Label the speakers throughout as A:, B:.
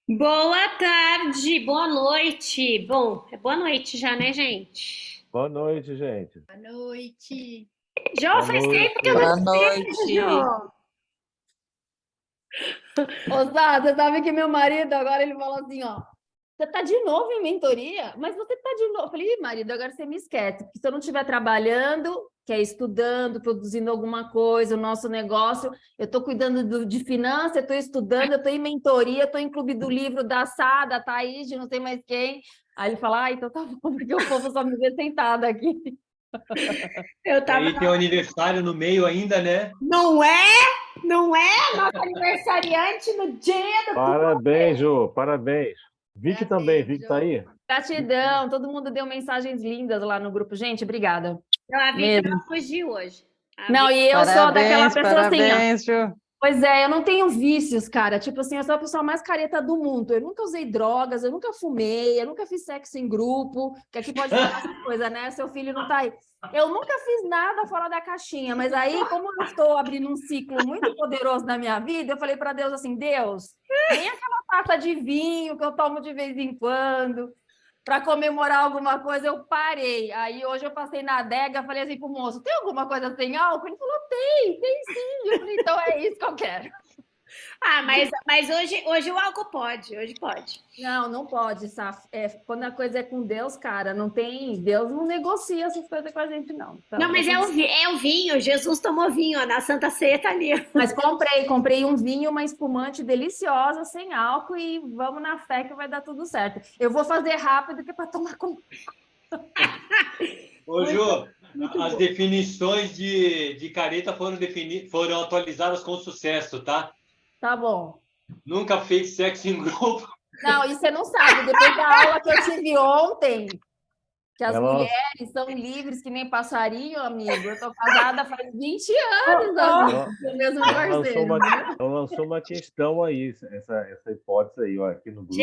A: Boa tarde, boa noite. Bom, é boa noite já, né, gente?
B: Boa noite, gente.
C: Boa noite.
A: Jô,
B: Boa
A: faz tempo que eu
B: noite.
A: não
D: Boa
A: te vejo,
D: noite.
A: Jô.
C: Ô, Sá, você sabe que meu marido agora ele falou assim, ó. Você tá de novo em mentoria? Mas você tá de novo. Eu falei, "Ih, marido, agora você me esquece. Porque se eu não estiver trabalhando, que é estudando, produzindo alguma coisa, o nosso negócio, eu estou cuidando de finanças, eu estou estudando, eu estou em mentoria, eu estou em clube do livro da Sá, da Thaís, de não sei mais quem. Aí ele fala, ah, então tá bom, porque o povo só me vê sentada aqui.
A: Eu
E: E
A: tava.
E: aí tem o aniversário no meio ainda, né?
A: Não é? Não é? Nosso aniversariante no dia do.
B: Parabéns, Jô. Parabéns. Vicky também.
C: Parabéns,
B: Vicky tá
C: Jô.
B: aí?
C: Gratidão, todo mundo deu mensagens lindas lá no grupo. Gente, obrigada.
A: Não, a Vicky,
C: Mesmo.
A: ela fugiu hoje. A
C: Não,
A: Vicky-
C: e eu sou daquela
D: Parabéns,
C: pessoa assim, ó.
D: parabéns, Ju.
C: Pois é, eu não tenho vícios, cara. Tipo assim, eu sou a pessoa mais careta do mundo. Eu nunca usei drogas, eu nunca fumei, eu nunca fiz sexo em grupo, que aqui pode falar essa coisa, né? Seu filho não tá aí. Eu nunca fiz nada fora da caixinha, mas aí, como eu estou abrindo um ciclo muito poderoso na minha vida, eu falei para Deus assim: Deus, nem aquela taça de vinho que eu tomo de vez em quando, para comemorar alguma coisa, eu parei. Aí hoje eu passei na adega, falei assim pro moço: tem alguma coisa sem álcool? Ele falou: tem sim. Eu falei: então é isso que eu quero.
A: Ah, mas hoje o álcool pode, hoje pode.
C: Não, não pode, Saf. Quando a coisa é com Deus, cara, não tem. Deus não negocia essas coisas com a gente, não.
A: Não,
C: Tá
A: mas
C: tudo certo.
A: é o vinho. Jesus tomou vinho, ó, na Santa Ceia tá ali.
C: Mas comprei um vinho, uma espumante deliciosa, sem álcool, e vamos na fé que vai dar tudo certo. Eu vou fazer rápido, que é para tomar com.
E: Ô, Ju, as definições de careta foram atualizadas com sucesso, tá?
C: Tá bom.
E: Nunca fez sexo em grupo.
C: Não, e você não sabe, depois da aula que eu tive ontem, que as
B: Ela,
C: mulheres são livres que nem passarinho, amigo. Eu tô casada faz 20 anos, amigo,
B: ela,
C: com o mesmo
B: ela lançou
C: parceiro.
B: uma, ela lançou uma questão aí, essa hipótese aí, ó, aqui no grupo.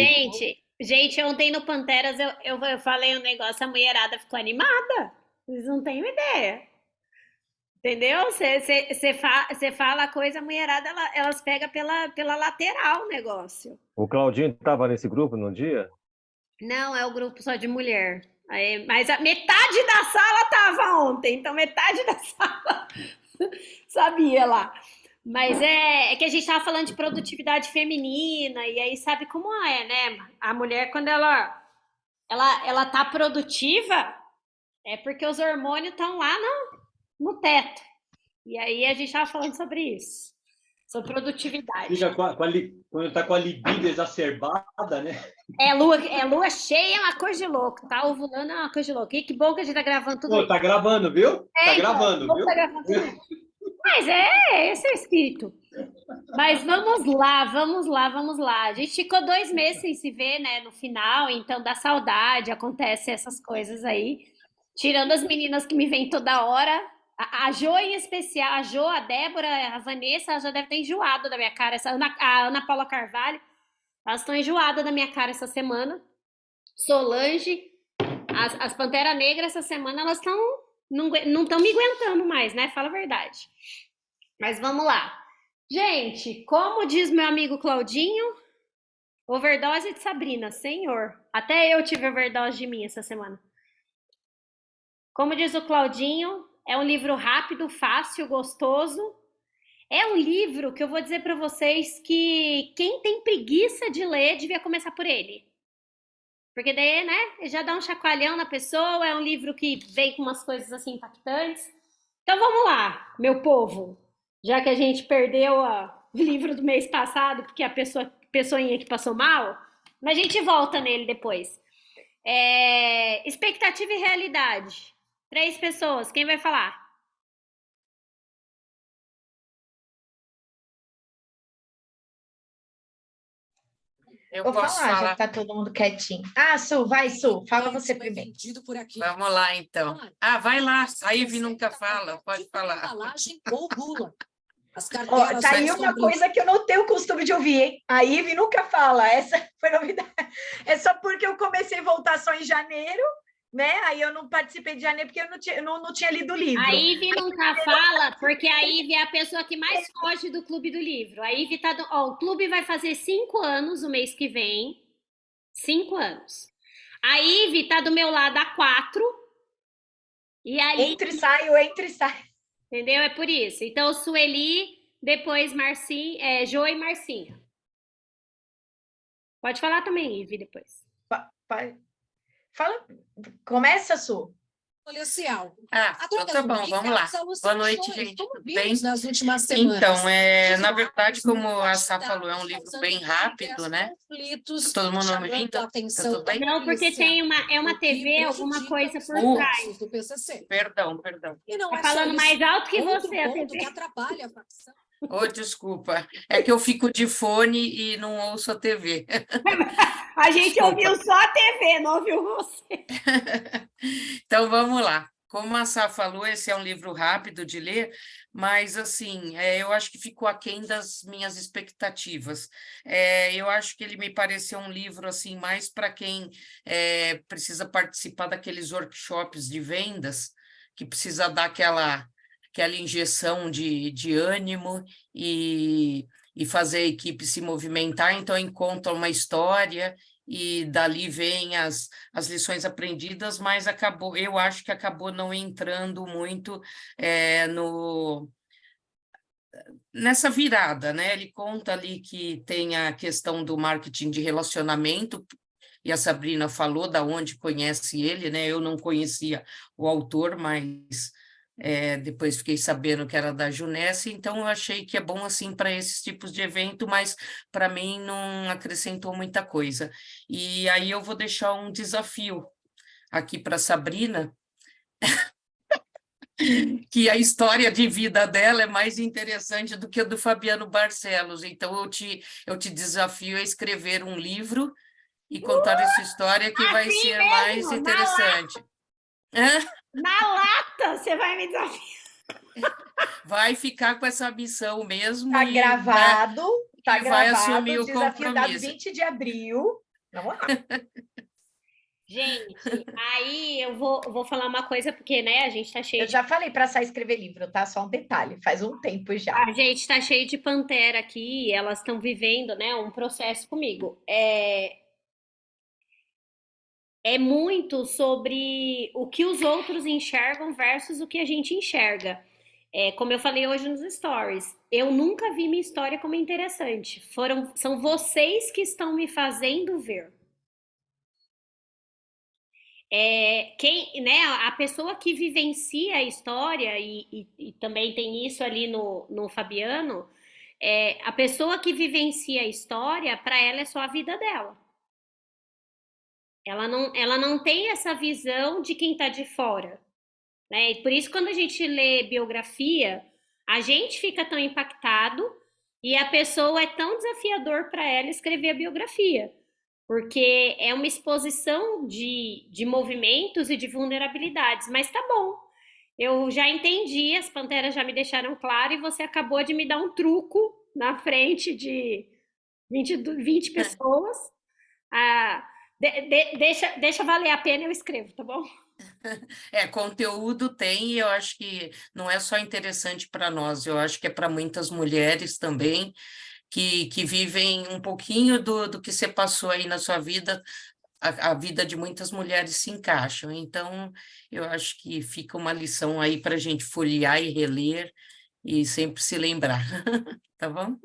A: Gente, ontem no Panteras eu falei um negócio, a mulherada ficou animada. Vocês não têm ideia. Entendeu? Você fala a coisa, a mulherada elas pegam pela lateral o negócio.
B: O Claudinho estava nesse grupo num dia?
A: Não, é o grupo só de mulher. Aí, mas a metade da sala tava ontem, então metade da sala sabia lá. Mas é que a gente tava falando de produtividade feminina, e aí sabe como é, né? A mulher, quando ela tá produtiva, é porque os hormônios estão lá no teto. E aí a gente tava falando sobre isso, sobre produtividade.
E: Fica quando tá com a libido exacerbada, né?
A: É lua cheia, é uma coisa de louco, tá? Ovulando é uma coisa de louco. E que bom que a gente tá gravando tudo
E: Pô,
A: isso.
E: tá gravando, viu? Tá
A: Então,
E: gravando,
A: vamos
E: viu?
A: tá gravando tudo isso. Mas esse é o espírito. Mas vamos lá, vamos lá, vamos lá. A gente ficou 2 meses sem se ver, né? No final, então dá saudade, acontece essas coisas aí. Tirando as meninas que me vêm toda hora. A Jo em especial, a Jo, a Débora, a Vanessa, já deve ter enjoado da minha cara. A Ana Paula Carvalho, elas estão enjoadas da minha cara essa semana. Solange, as Pantera Negra essa semana, elas não estão me aguentando mais, né? Fala a verdade. Mas vamos lá. Gente, como diz meu amigo Claudinho, overdose de Sabrina, senhor. Até eu tive overdose de mim essa semana. Como diz o Claudinho, é um livro rápido, fácil, gostoso. É um livro que eu vou dizer para vocês que quem tem preguiça de ler devia começar por ele. Porque daí, né, já dá um chacoalhão na pessoa, é um livro que vem com umas coisas assim impactantes. Então vamos lá, meu povo. Já que a gente perdeu o livro do mês passado, porque a pessoinha que passou mal, mas a gente volta nele depois. Expectativa e realidade. 3 pessoas, quem vai falar?
D: Eu
F: Vou
D: posso
F: falar, já
D: falar.
F: que tá todo mundo quietinho. Ah, Su, vai, Su, fala você primeiro.
D: Vamos lá, então. Ah, vai lá. A Ivy nunca fala, pode falar.
G: Embalagem ou bula. As
F: Ó,
G: carteiras
F: tá aí
G: são
F: uma
G: brindes.
F: coisa que eu não tenho o costume de ouvir, hein? A Ivy nunca fala, essa foi novidade. É só porque eu comecei a voltar só em janeiro, né? Aí eu não participei de janeiro porque eu não tinha lido o livro.
A: A Ive nunca fala, porque a Ive é a pessoa que mais foge do Clube do Livro. A Ive tá o clube vai fazer 5 anos o mês que vem. 5 anos. A Ive tá do meu lado há 4. E ali,
F: Entre e saio, entre e saio.
A: entendeu? É por isso. Então, Sueli, depois Jô e Marcinha. Pode falar também, Ive, depois.
F: Fala, começa, Su.
G: Policial.
D: Então tá bom, vamos lá. Boa noite, gente.
G: Como
D: Bem?
G: vimos nas últimas semanas.
D: Então, na verdade, como a Sá falou, é um livro bem rápido, né? Todo mundo me ouvindo? Tá tudo bem?
A: Não, porque tem uma TV, alguma coisa por trás.
G: Do PCC.
D: Perdão.
G: E não
A: Tá
G: é só
A: falando
G: isso.
A: mais alto que
G: Outro
A: você, a
G: ponto
A: TV.
G: que atrapalha a facção.
D: Desculpa. É que eu fico de fone e não ouço a TV.
A: A gente
D: Desculpa.
A: ouviu só a TV, não ouviu você.
D: Então, vamos lá. Como a Sá falou, esse é um livro rápido de ler, mas, assim, eu acho que ficou aquém das minhas expectativas. Eu acho que ele me pareceu um livro, assim, mais para quem precisa participar daqueles workshops de vendas, que precisa dar aquela injeção de ânimo e fazer a equipe se movimentar. Então, encontra uma história e dali vem as lições aprendidas, mas eu acho que acabou não entrando muito nessa virada, né? Ele conta ali que tem a questão do marketing de relacionamento, e a Sabrina falou da onde conhece ele, né? Eu não conhecia o autor, mas depois fiquei sabendo que era da Junesse, então eu achei que é bom assim para esses tipos de evento, mas para mim não acrescentou muita coisa. E aí eu vou deixar um desafio aqui para a Sabrina, que a história de vida dela é mais interessante do que a do Fabiano Barcelos, então eu te desafio a escrever um livro e contar essa história que vai ser
A: mesmo,
D: mais interessante.
A: Na lata, você vai me desafiar.
D: Vai ficar com essa missão mesmo.
F: Tá gravado, tá
D: e vai
F: gravado.
D: assumir o
F: Desafio dado
D: compromisso.
F: 20 de abril. Vamos lá.
A: Gente, aí eu vou falar uma coisa, porque, né, a gente tá cheio
F: Eu já falei para sair escrever livro, tá? Só um detalhe, faz um tempo já.
A: A gente tá cheio de pantera aqui, e elas estão vivendo, né, um processo comigo. É muito sobre o que os outros enxergam versus o que a gente enxerga. Como eu falei hoje nos stories, eu nunca vi minha história como interessante. São vocês que estão me fazendo ver. Né, a pessoa que vivencia a história, e também tem isso ali no Fabiano, a pessoa que vivencia a história, para ela é só a vida dela. Ela não tem essa visão de quem está de fora, né? E por isso, quando a gente lê biografia, a gente fica tão impactado e a pessoa é tão desafiador para ela escrever a biografia, porque é uma exposição de movimentos e de vulnerabilidades. Mas tá bom, eu já entendi, as panteras já me deixaram claro e você acabou de me dar um truco na frente de 20 pessoas. Deixa valer a pena, eu escrevo, tá bom?
D: Conteúdo tem, e eu acho que não é só interessante para nós, eu acho que é para muitas mulheres também, que vivem um pouquinho do que você passou aí na sua vida, a vida de muitas mulheres se encaixam, então eu acho que fica uma lição aí para a gente folhear e reler, e sempre se lembrar, tá bom?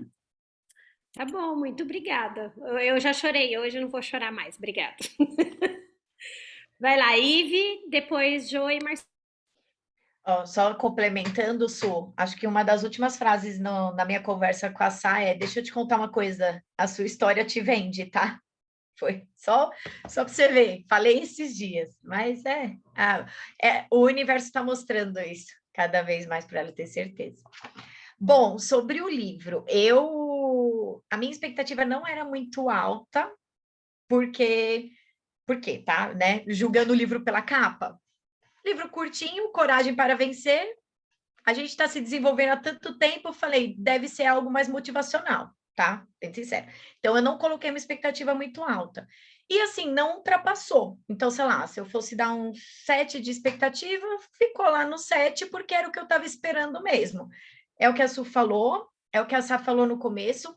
A: Tá bom, muito obrigada. Eu já chorei, hoje eu não vou chorar mais, obrigada. Vai lá, Ive, depois Jô e Marcelo.
F: Só complementando, Su, acho que uma das últimas frases na minha conversa com a Sá deixa eu te contar uma coisa, a sua história te vende, tá? Foi só para você ver, falei esses dias, mas o universo está mostrando isso cada vez mais para ela ter certeza. Bom, sobre o livro, a minha expectativa não era muito alta, porque, tá, né? Julgando o livro pela capa. Livro curtinho, Coragem para Vencer. A gente está se desenvolvendo há tanto tempo, eu falei, deve ser algo mais motivacional, tá? Bem sincero. Então, eu não coloquei uma expectativa muito alta. E assim, não ultrapassou. Então, sei lá, se eu fosse dar um 7 de expectativa, ficou lá no 7, porque era o que eu estava esperando mesmo. É o que a Su falou, é o que a Sá falou no começo,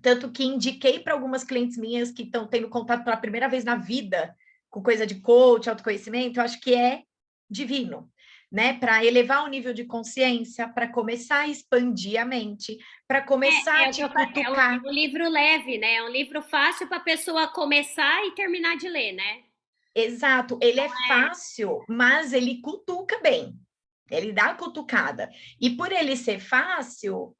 F: tanto que indiquei para algumas clientes minhas que estão tendo contato pela primeira vez na vida com coisa de coach, autoconhecimento, eu acho que é divino, né? Para elevar o nível de consciência, para começar a expandir a mente, para começar
A: É
F: a
A: o que
F: te
A: eu falei, é
F: cutucar.
A: um livro leve, né? É um livro fácil para a pessoa começar e terminar de ler, né?
F: Exato, ele é fácil, mas ele cutuca bem. Ele dá a cutucada. E por ele ser fácil,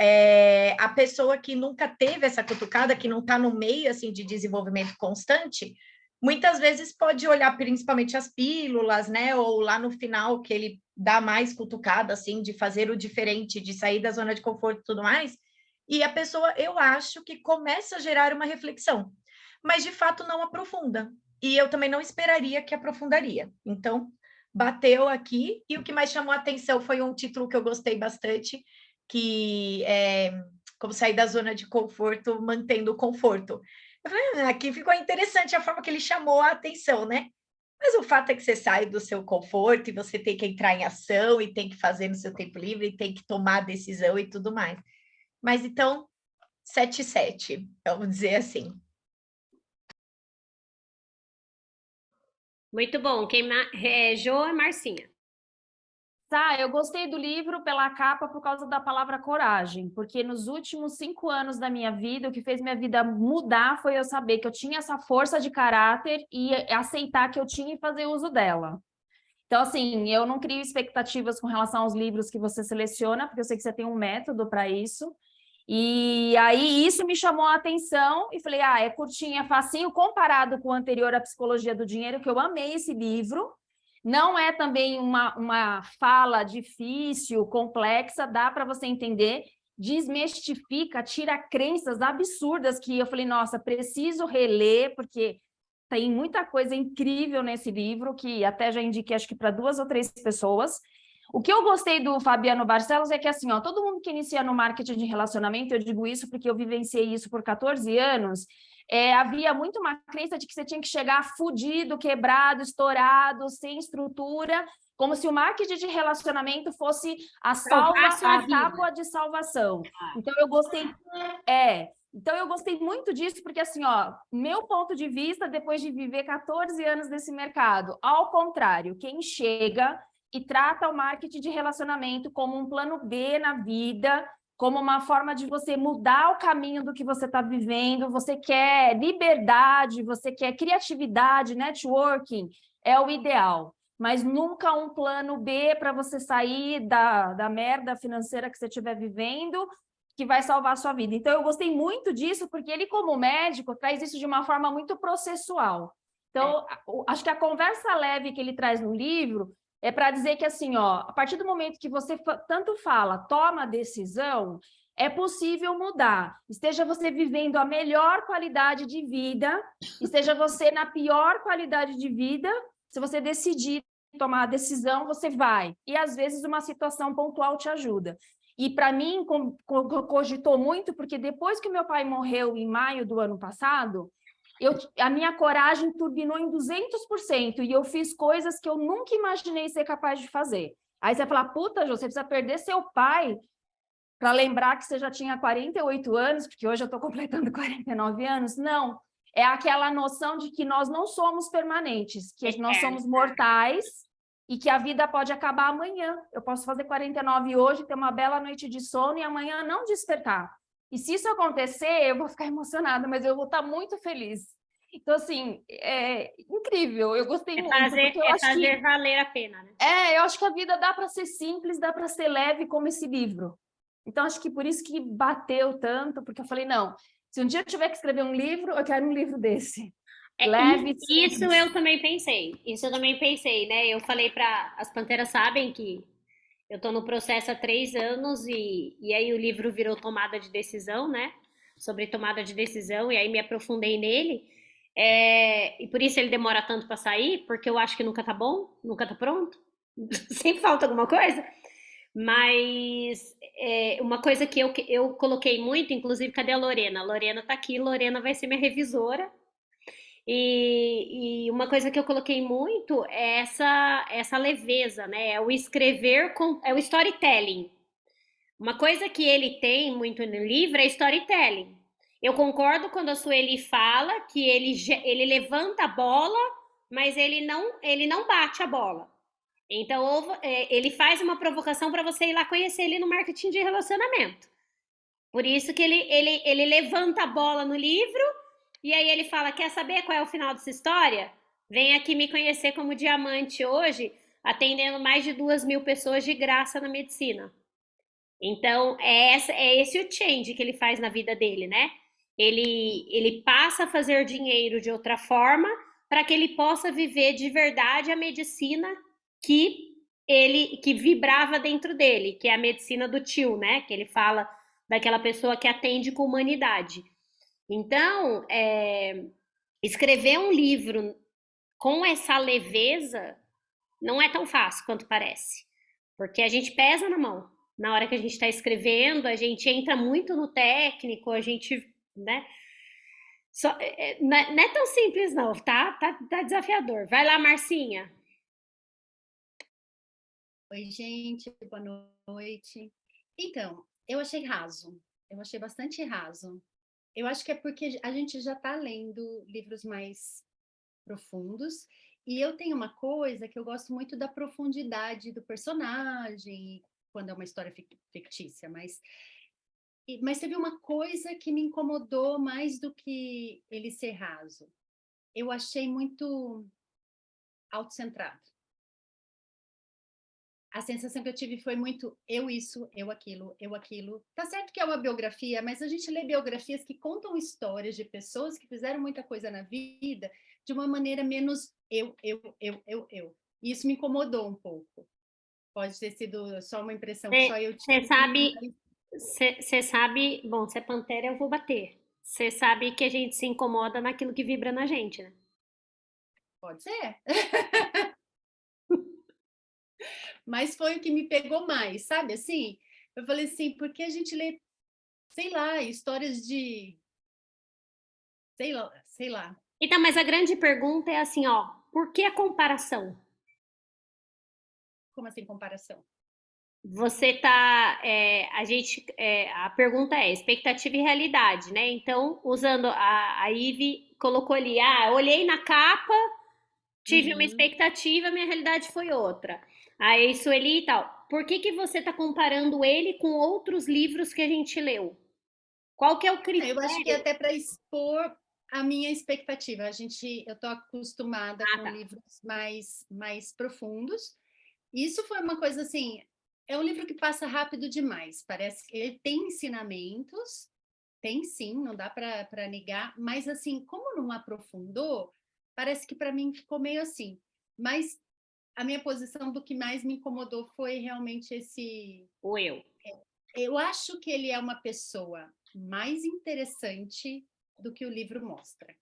F: a pessoa que nunca teve essa cutucada, que não está no meio assim de desenvolvimento constante, muitas vezes pode olhar principalmente as pílulas, né? Ou lá no final, que ele dá mais cutucada, assim, de fazer o diferente, de sair da zona de conforto e tudo mais. E a pessoa, eu acho que começa a gerar uma reflexão, mas de fato não aprofunda. E eu também não esperaria que aprofundaria. Então, bateu aqui, e o que mais chamou a atenção foi um título que eu gostei bastante, que é Como Sair da Zona de Conforto, Mantendo o Conforto. Eu falei, aqui ficou interessante a forma que ele chamou a atenção, né? Mas o fato é que você sai do seu conforto e você tem que entrar em ação e tem que fazer no seu tempo livre e tem que tomar a decisão e tudo mais. Mas então, 7-7, vamos dizer assim.
A: Muito bom. Jô e Marcinha.
C: Tá, eu gostei do livro pela capa por causa da palavra coragem, porque nos últimos 5 anos da minha vida, o que fez minha vida mudar foi eu saber que eu tinha essa força de caráter e aceitar que eu tinha e fazer uso dela. Então, assim, eu não crio expectativas com relação aos livros que você seleciona, porque eu sei que você tem um método para isso. E aí isso me chamou a atenção e falei, é curtinho, é facinho, comparado com o anterior, A Psicologia do Dinheiro, que eu amei esse livro. Não é também uma fala difícil, complexa, dá para você entender, desmistifica, tira crenças absurdas que eu falei, nossa, preciso reler, porque tem muita coisa incrível nesse livro, que até já indiquei, acho que para 2 ou 3 pessoas. O que eu gostei do Fabiano Barcelos é que, assim, todo mundo que inicia no marketing de relacionamento, eu digo isso porque eu vivenciei isso por 14 anos, havia muito uma crença de que você tinha que chegar fudido, quebrado, estourado, sem estrutura, como se o marketing de relacionamento fosse a tábua de salvação. Então, eu gostei... Então, eu gostei muito disso, porque, assim, meu ponto de vista, depois de viver 14 anos nesse mercado, ao contrário, quem chega e trata o marketing de relacionamento como um plano B na vida, como uma forma de você mudar o caminho do que você está vivendo, você quer liberdade, você quer criatividade, networking, é o ideal. Mas nunca um plano B para você sair da merda financeira que você estiver vivendo, que vai salvar a sua vida. Então, eu gostei muito disso, porque ele, como médico, traz isso de uma forma muito processual. Então, acho que a conversa leve que ele traz no livro é para dizer que, assim, a partir do momento que você tanto fala, toma a decisão, é possível mudar. Esteja você vivendo a melhor qualidade de vida, esteja você na pior qualidade de vida, se você decidir tomar a decisão, você vai. E, às vezes, uma situação pontual te ajuda. E, para mim, cogitou muito, porque depois que meu pai morreu em maio do ano passado, a minha coragem turbinou em 200%, e eu fiz coisas que eu nunca imaginei ser capaz de fazer. Aí você vai falar, puta, Jô, você precisa perder seu pai para lembrar que você já tinha 48 anos, porque hoje eu estou completando 49 anos. Não, é aquela noção de que nós não somos permanentes, que nós somos mortais e que a vida pode acabar amanhã. Eu posso fazer 49 hoje, ter uma bela noite de sono e amanhã não despertar. E se isso acontecer, eu vou ficar emocionada, mas eu vou estar muito feliz. Então, assim, é incrível, eu gostei muito.
A: Porque eu acho fazer que valer a pena, né?
C: Eu acho que a vida dá para ser simples, dá para ser leve como esse livro. Então, acho que por isso que bateu tanto, porque eu falei, não, se um dia eu tiver que escrever um livro, eu quero um livro desse. Leve, simples.
A: Isso eu também pensei, né? Eu falei para as Panteras sabem que eu estou no processo há 3 anos e aí o livro virou tomada de decisão, né? Sobre tomada de decisão, e aí me aprofundei nele. E por isso ele demora tanto para sair, porque eu acho que nunca tá bom, nunca tá pronto. Sempre falta alguma coisa. Mas uma coisa que eu coloquei muito, inclusive, cadê a Lorena? A Lorena tá aqui, Lorena vai ser minha revisora. E uma coisa que eu coloquei muito é essa leveza, né? É o escrever é o storytelling. Uma coisa que ele tem muito no livro é storytelling. Eu concordo quando a Sueli fala que ele levanta a bola, mas ele não bate a bola. Então, ele faz uma provocação para você ir lá conhecer ele no marketing de relacionamento. Por isso que ele levanta a bola no livro e aí ele fala: quer saber qual é o final dessa história? Vem aqui me conhecer como diamante hoje, atendendo mais de 2.000 pessoas de graça na medicina. Então, é esse o change que ele faz na vida dele, né? Ele passa a fazer dinheiro de outra forma para que ele possa viver de verdade a medicina que vibrava dentro dele, que é a medicina do tio, né? Que ele fala daquela pessoa que atende com humanidade. Então, escrever um livro com essa leveza não é tão fácil quanto parece, porque a gente pesa na mão. Na hora que a gente está escrevendo, a gente entra muito no técnico, a gente, né? Não é tão simples, não, tá? Tá desafiador. Vai lá, Marcinha.
H: Oi, gente, boa noite. Então, eu achei raso, eu achei bastante raso. Eu acho que é porque a gente já está lendo livros mais profundos, e eu tenho uma coisa que eu gosto muito da profundidade do personagem, quando é uma história fictícia, mas teve uma coisa que me incomodou mais do que ele ser raso. Eu achei muito autocentrado. A sensação que eu tive foi muito eu isso, eu aquilo, eu aquilo. Tá certo que é uma biografia, mas a gente lê biografias que contam histórias de pessoas que fizeram muita coisa na vida de uma maneira menos eu. E isso me incomodou um pouco. Pode ter sido só uma impressão que só eu tive.
A: Você sabe, bom, se é Pantera eu vou bater. Você sabe que a gente se incomoda naquilo que vibra na gente, né?
H: Pode ser. Mas foi o que me pegou mais, sabe? Assim, eu falei assim, porque a gente lê, sei lá, histórias de... Sei lá.
A: Então, mas a grande pergunta é assim, ó, por que a comparação?
H: Como assim, comparação?
A: Você tá, a pergunta é expectativa e realidade, né? Então, usando a Ive colocou ali, olhei na capa, tive uma expectativa, minha realidade foi outra. Aí, Sueli e tal, por que você tá comparando ele com outros livros que a gente leu? Qual que é o critério?
H: Eu acho que até para expor a minha expectativa. Eu estou acostumada com
A: tá.
H: livros mais profundos. Isso foi uma coisa assim, é um livro que passa rápido demais. Parece que ele tem ensinamentos, tem sim, não dá para negar, mas assim, como não aprofundou, parece que para mim ficou meio assim. Mas a minha posição do que mais me incomodou foi realmente esse...
A: O eu.
H: Eu acho que ele é uma pessoa mais interessante do que o livro mostra.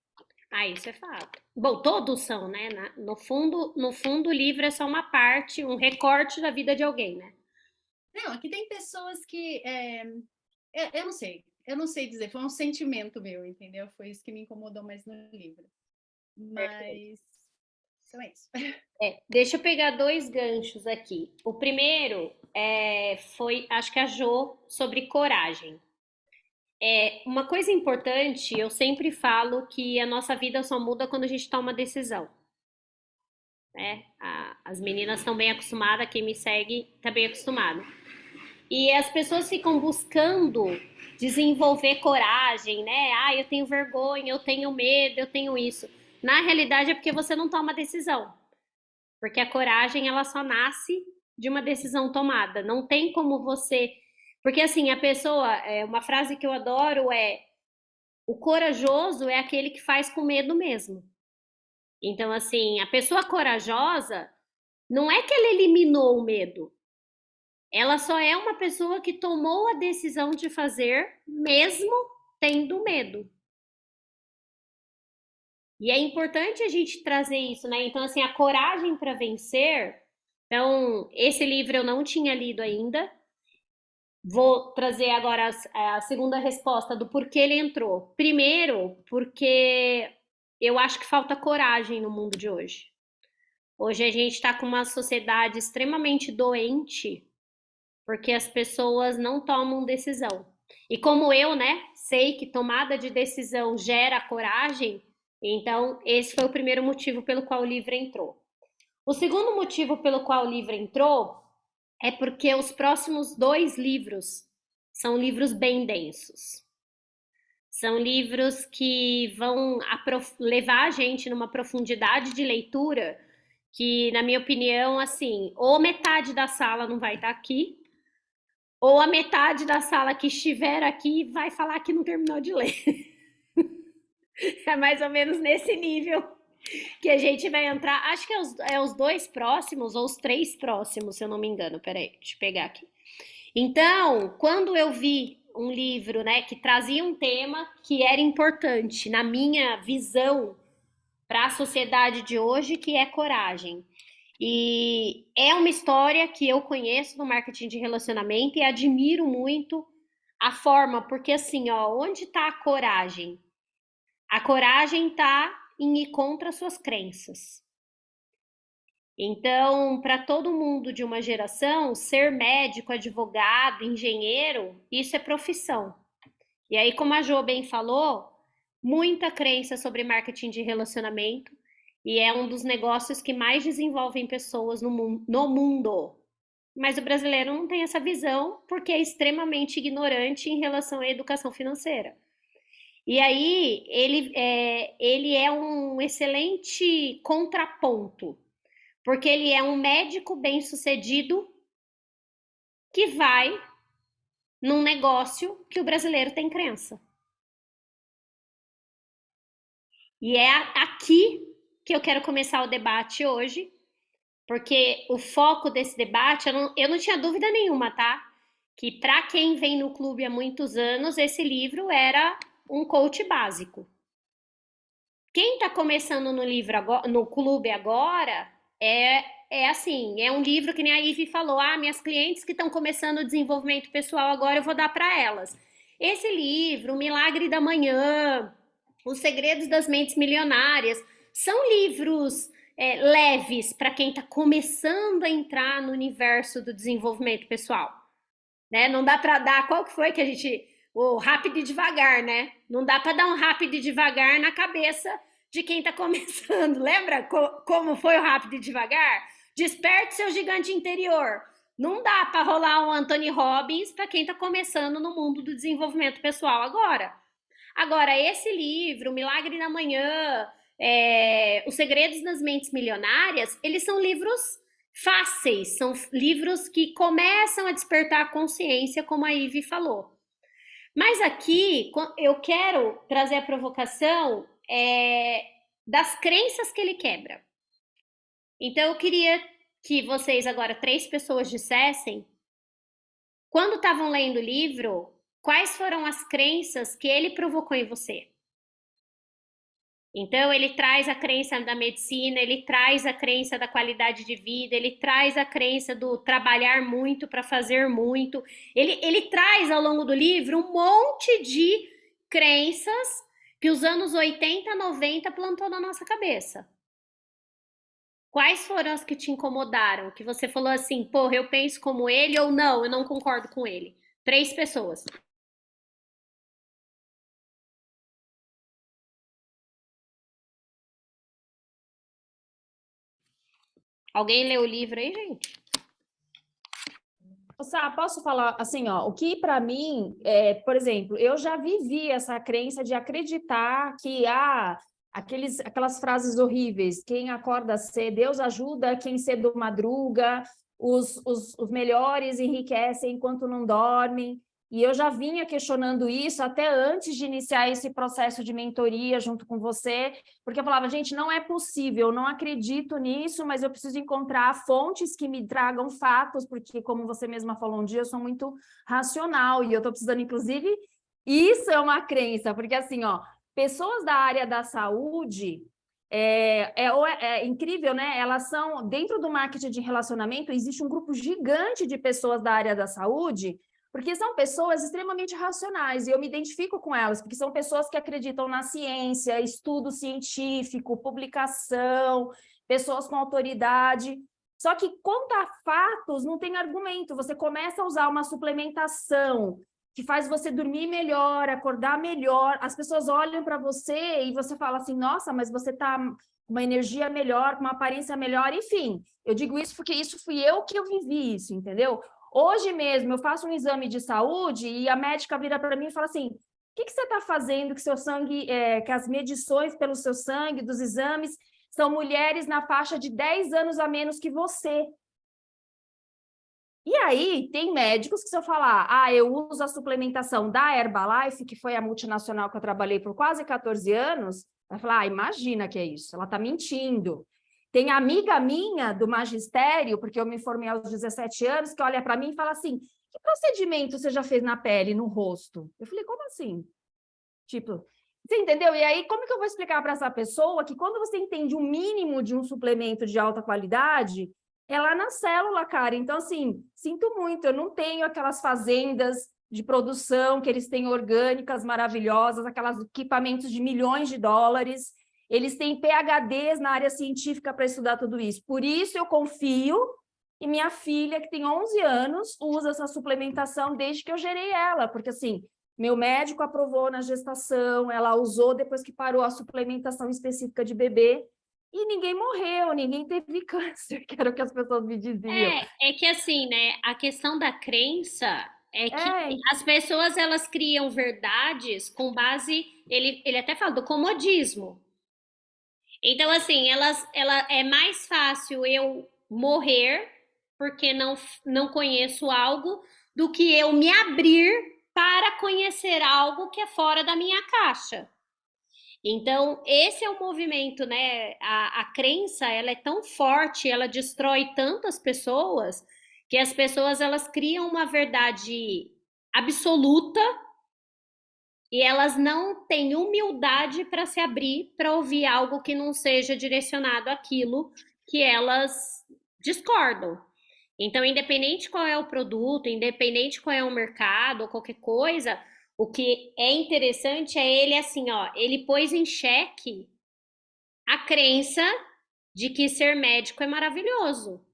A: Isso é fato. Bom, todos são, né? No fundo, o livro é só uma parte, um recorte da vida de alguém, né?
H: Não, aqui tem pessoas que... eu não sei dizer, foi um sentimento meu, entendeu? Foi isso que me incomodou mais no livro. Mas... Então é isso.
A: Deixa eu pegar 2 ganchos aqui. O primeiro foi, acho que a Jo, sobre coragem. Uma coisa importante, eu sempre falo que a nossa vida só muda quando a gente toma decisão. Né? As meninas estão bem acostumadas, quem me segue está bem acostumado. E as pessoas ficam buscando desenvolver coragem, né? Eu tenho vergonha, eu tenho medo, eu tenho isso. Na realidade é porque você não toma decisão. Porque a coragem, ela só nasce de uma decisão tomada. Não tem como você... Porque, assim, a pessoa... uma frase que eu adoro é: o corajoso é aquele que faz com medo mesmo. Então, assim, a pessoa corajosa não é que ela eliminou o medo. Ela só é uma pessoa que tomou a decisão de fazer mesmo tendo medo. E é importante a gente trazer isso, né? Então, assim, a coragem para vencer. Então, esse livro eu não tinha lido ainda. Vou trazer agora a segunda resposta do porquê ele entrou. Primeiro, porque eu acho que falta coragem no mundo de hoje. Hoje a gente está com uma sociedade extremamente doente porque as pessoas não tomam decisão. E como eu, né, sei que tomada de decisão gera coragem, então esse foi o primeiro motivo pelo qual o livro entrou. O segundo motivo pelo qual o livro entrou é porque os próximos 2 livros são livros bem densos. São livros que vão levar a gente numa profundidade de leitura que, na minha opinião, assim, ou metade da sala não vai estar aqui, ou a metade da sala que estiver aqui vai falar que não terminou de ler. É mais ou menos nesse nível que a gente vai entrar. Acho que é os 2 próximos ou os 3 próximos, se eu não me engano. Peraí, deixa eu pegar aqui. Então, quando eu vi um livro, né, que trazia um tema que era importante na minha visão para a sociedade de hoje, que é coragem. E é uma história que eu conheço no marketing de relacionamento e admiro muito a forma, porque assim, ó, onde está a coragem? A coragem está em ir contra as suas crenças. Então, para todo mundo de uma geração, ser médico, advogado, engenheiro, isso é profissão. E aí, como a Jo bem falou, muita crença sobre marketing de relacionamento, e é um dos negócios que mais desenvolvem pessoas no mundo. Mas o brasileiro não tem essa visão porque é extremamente ignorante em relação à educação financeira. E aí ele é um excelente contraponto, porque ele é um médico bem-sucedido que vai num negócio que o brasileiro tem crença. E é aqui que eu quero começar o debate hoje, porque o foco desse debate, eu não tinha dúvida nenhuma, tá? Que para quem vem no clube há muitos anos, esse livro era um coach básico. Quem está começando no clube agora é assim, é um livro que nem a Ivy falou, minhas clientes que estão começando o desenvolvimento pessoal agora eu vou dar para elas. Esse livro, O Milagre da Manhã, Os Segredos das Mentes Milionárias, são livros leves para quem está começando a entrar no universo do desenvolvimento pessoal. Né? Não dá para dar, qual que foi que a gente... O rápido e devagar, né? Não dá para dar um rápido e devagar na cabeça de quem está começando. Lembra como foi o rápido e devagar? Desperte seu gigante interior. Não dá para rolar um Anthony Robbins para quem está começando no mundo do desenvolvimento pessoal agora. Agora, esse livro, O Milagre da Manhã, Os Segredos das Mentes Milionárias, eles são livros fáceis, são livros que começam a despertar a consciência, como a Ivy falou. Mas aqui eu quero trazer a provocação das crenças que ele quebra. Então eu queria que vocês agora, 3 pessoas, dissessem, quando estavam lendo o livro, quais foram as crenças que ele provocou em você? Então, ele traz a crença da medicina, ele traz a crença da qualidade de vida, ele traz a crença do trabalhar muito para fazer muito. Ele traz ao longo do livro um monte de crenças que os anos 80, 90 plantou na nossa cabeça. Quais foram as que te incomodaram? Que você falou assim, porra, eu penso como ele, ou não, eu não concordo com ele. 3 pessoas. Alguém leu o livro aí, gente?
C: Sá, posso falar assim, ó, o que para mim, por exemplo, eu já vivi essa crença de acreditar que aquelas frases horríveis, quem acorda cedo, Deus ajuda quem cedo madruga, os melhores enriquecem enquanto não dormem. E eu já vinha questionando isso até antes de iniciar esse processo de mentoria junto com você, porque eu falava, gente, não é possível, eu não acredito nisso, mas eu preciso encontrar fontes que me tragam fatos, porque, como você mesma falou um dia, eu sou muito racional e eu estou precisando, inclusive, isso é uma crença, porque assim, ó, pessoas da área da saúde... É incrível, né? Elas são, dentro do marketing de relacionamento, existe um grupo gigante de pessoas da área da saúde, Porque são pessoas extremamente racionais, e eu me identifico com elas, porque são pessoas que acreditam na ciência, estudo científico, publicação, pessoas com autoridade. Só que quanto a fatos, não tem argumento. Você começa a usar uma suplementação que faz você dormir melhor, acordar melhor, as pessoas olham para você e você fala assim, nossa, mas você está com uma energia melhor, com uma aparência melhor, enfim. Eu digo isso porque isso fui eu que eu vivi isso, entendeu? Hoje mesmo eu faço um exame de saúde e a médica vira para mim e fala assim, o que você está fazendo que seu sangue, que as medições pelo seu sangue, dos exames, são mulheres na faixa de 10 anos a menos que você. E aí, tem médicos que se eu falar, eu uso a suplementação da Herbalife, que foi a multinacional que eu trabalhei por quase 14 anos, vai falar, imagina que é isso, ela está mentindo. Tem amiga minha do magistério, porque eu me formei aos 17 anos, que olha para mim e fala assim, que procedimento você já fez na pele, no rosto? Eu falei, como assim? Tipo, você entendeu? E aí, como que eu vou explicar para essa pessoa que quando você entende o mínimo de um suplemento de alta qualidade, é lá na célula, cara. Então, assim, sinto muito, eu não tenho aquelas fazendas de produção que eles têm orgânicas maravilhosas, aqueles equipamentos de milhões de dólares. Eles têm PhDs na área científica para estudar tudo isso. Por isso eu confio e minha filha, que tem 11 anos, usa essa suplementação desde que eu gerei ela, porque, assim, meu médico aprovou na gestação, ela usou depois que parou a suplementação específica de bebê, e ninguém morreu, ninguém teve câncer, que era o que as pessoas me diziam.
A: É que assim, né, a questão da crença é que as pessoas, elas criam verdades com base, ele até fala do comodismo. Então, assim, ela é mais fácil eu morrer porque não conheço algo do que eu me abrir para conhecer algo que é fora da minha caixa. Então, esse é o movimento, né? A crença, ela é tão forte, ela destrói tantas pessoas, que as pessoas, elas criam uma verdade absoluta e elas não têm humildade para se abrir para ouvir algo que não seja direcionado àquilo que elas discordam. Então, independente qual é o produto, independente qual é o mercado ou qualquer coisa, o que é interessante é ele assim, ó, ele pôs em xeque a crença de que ser médico é maravilhoso,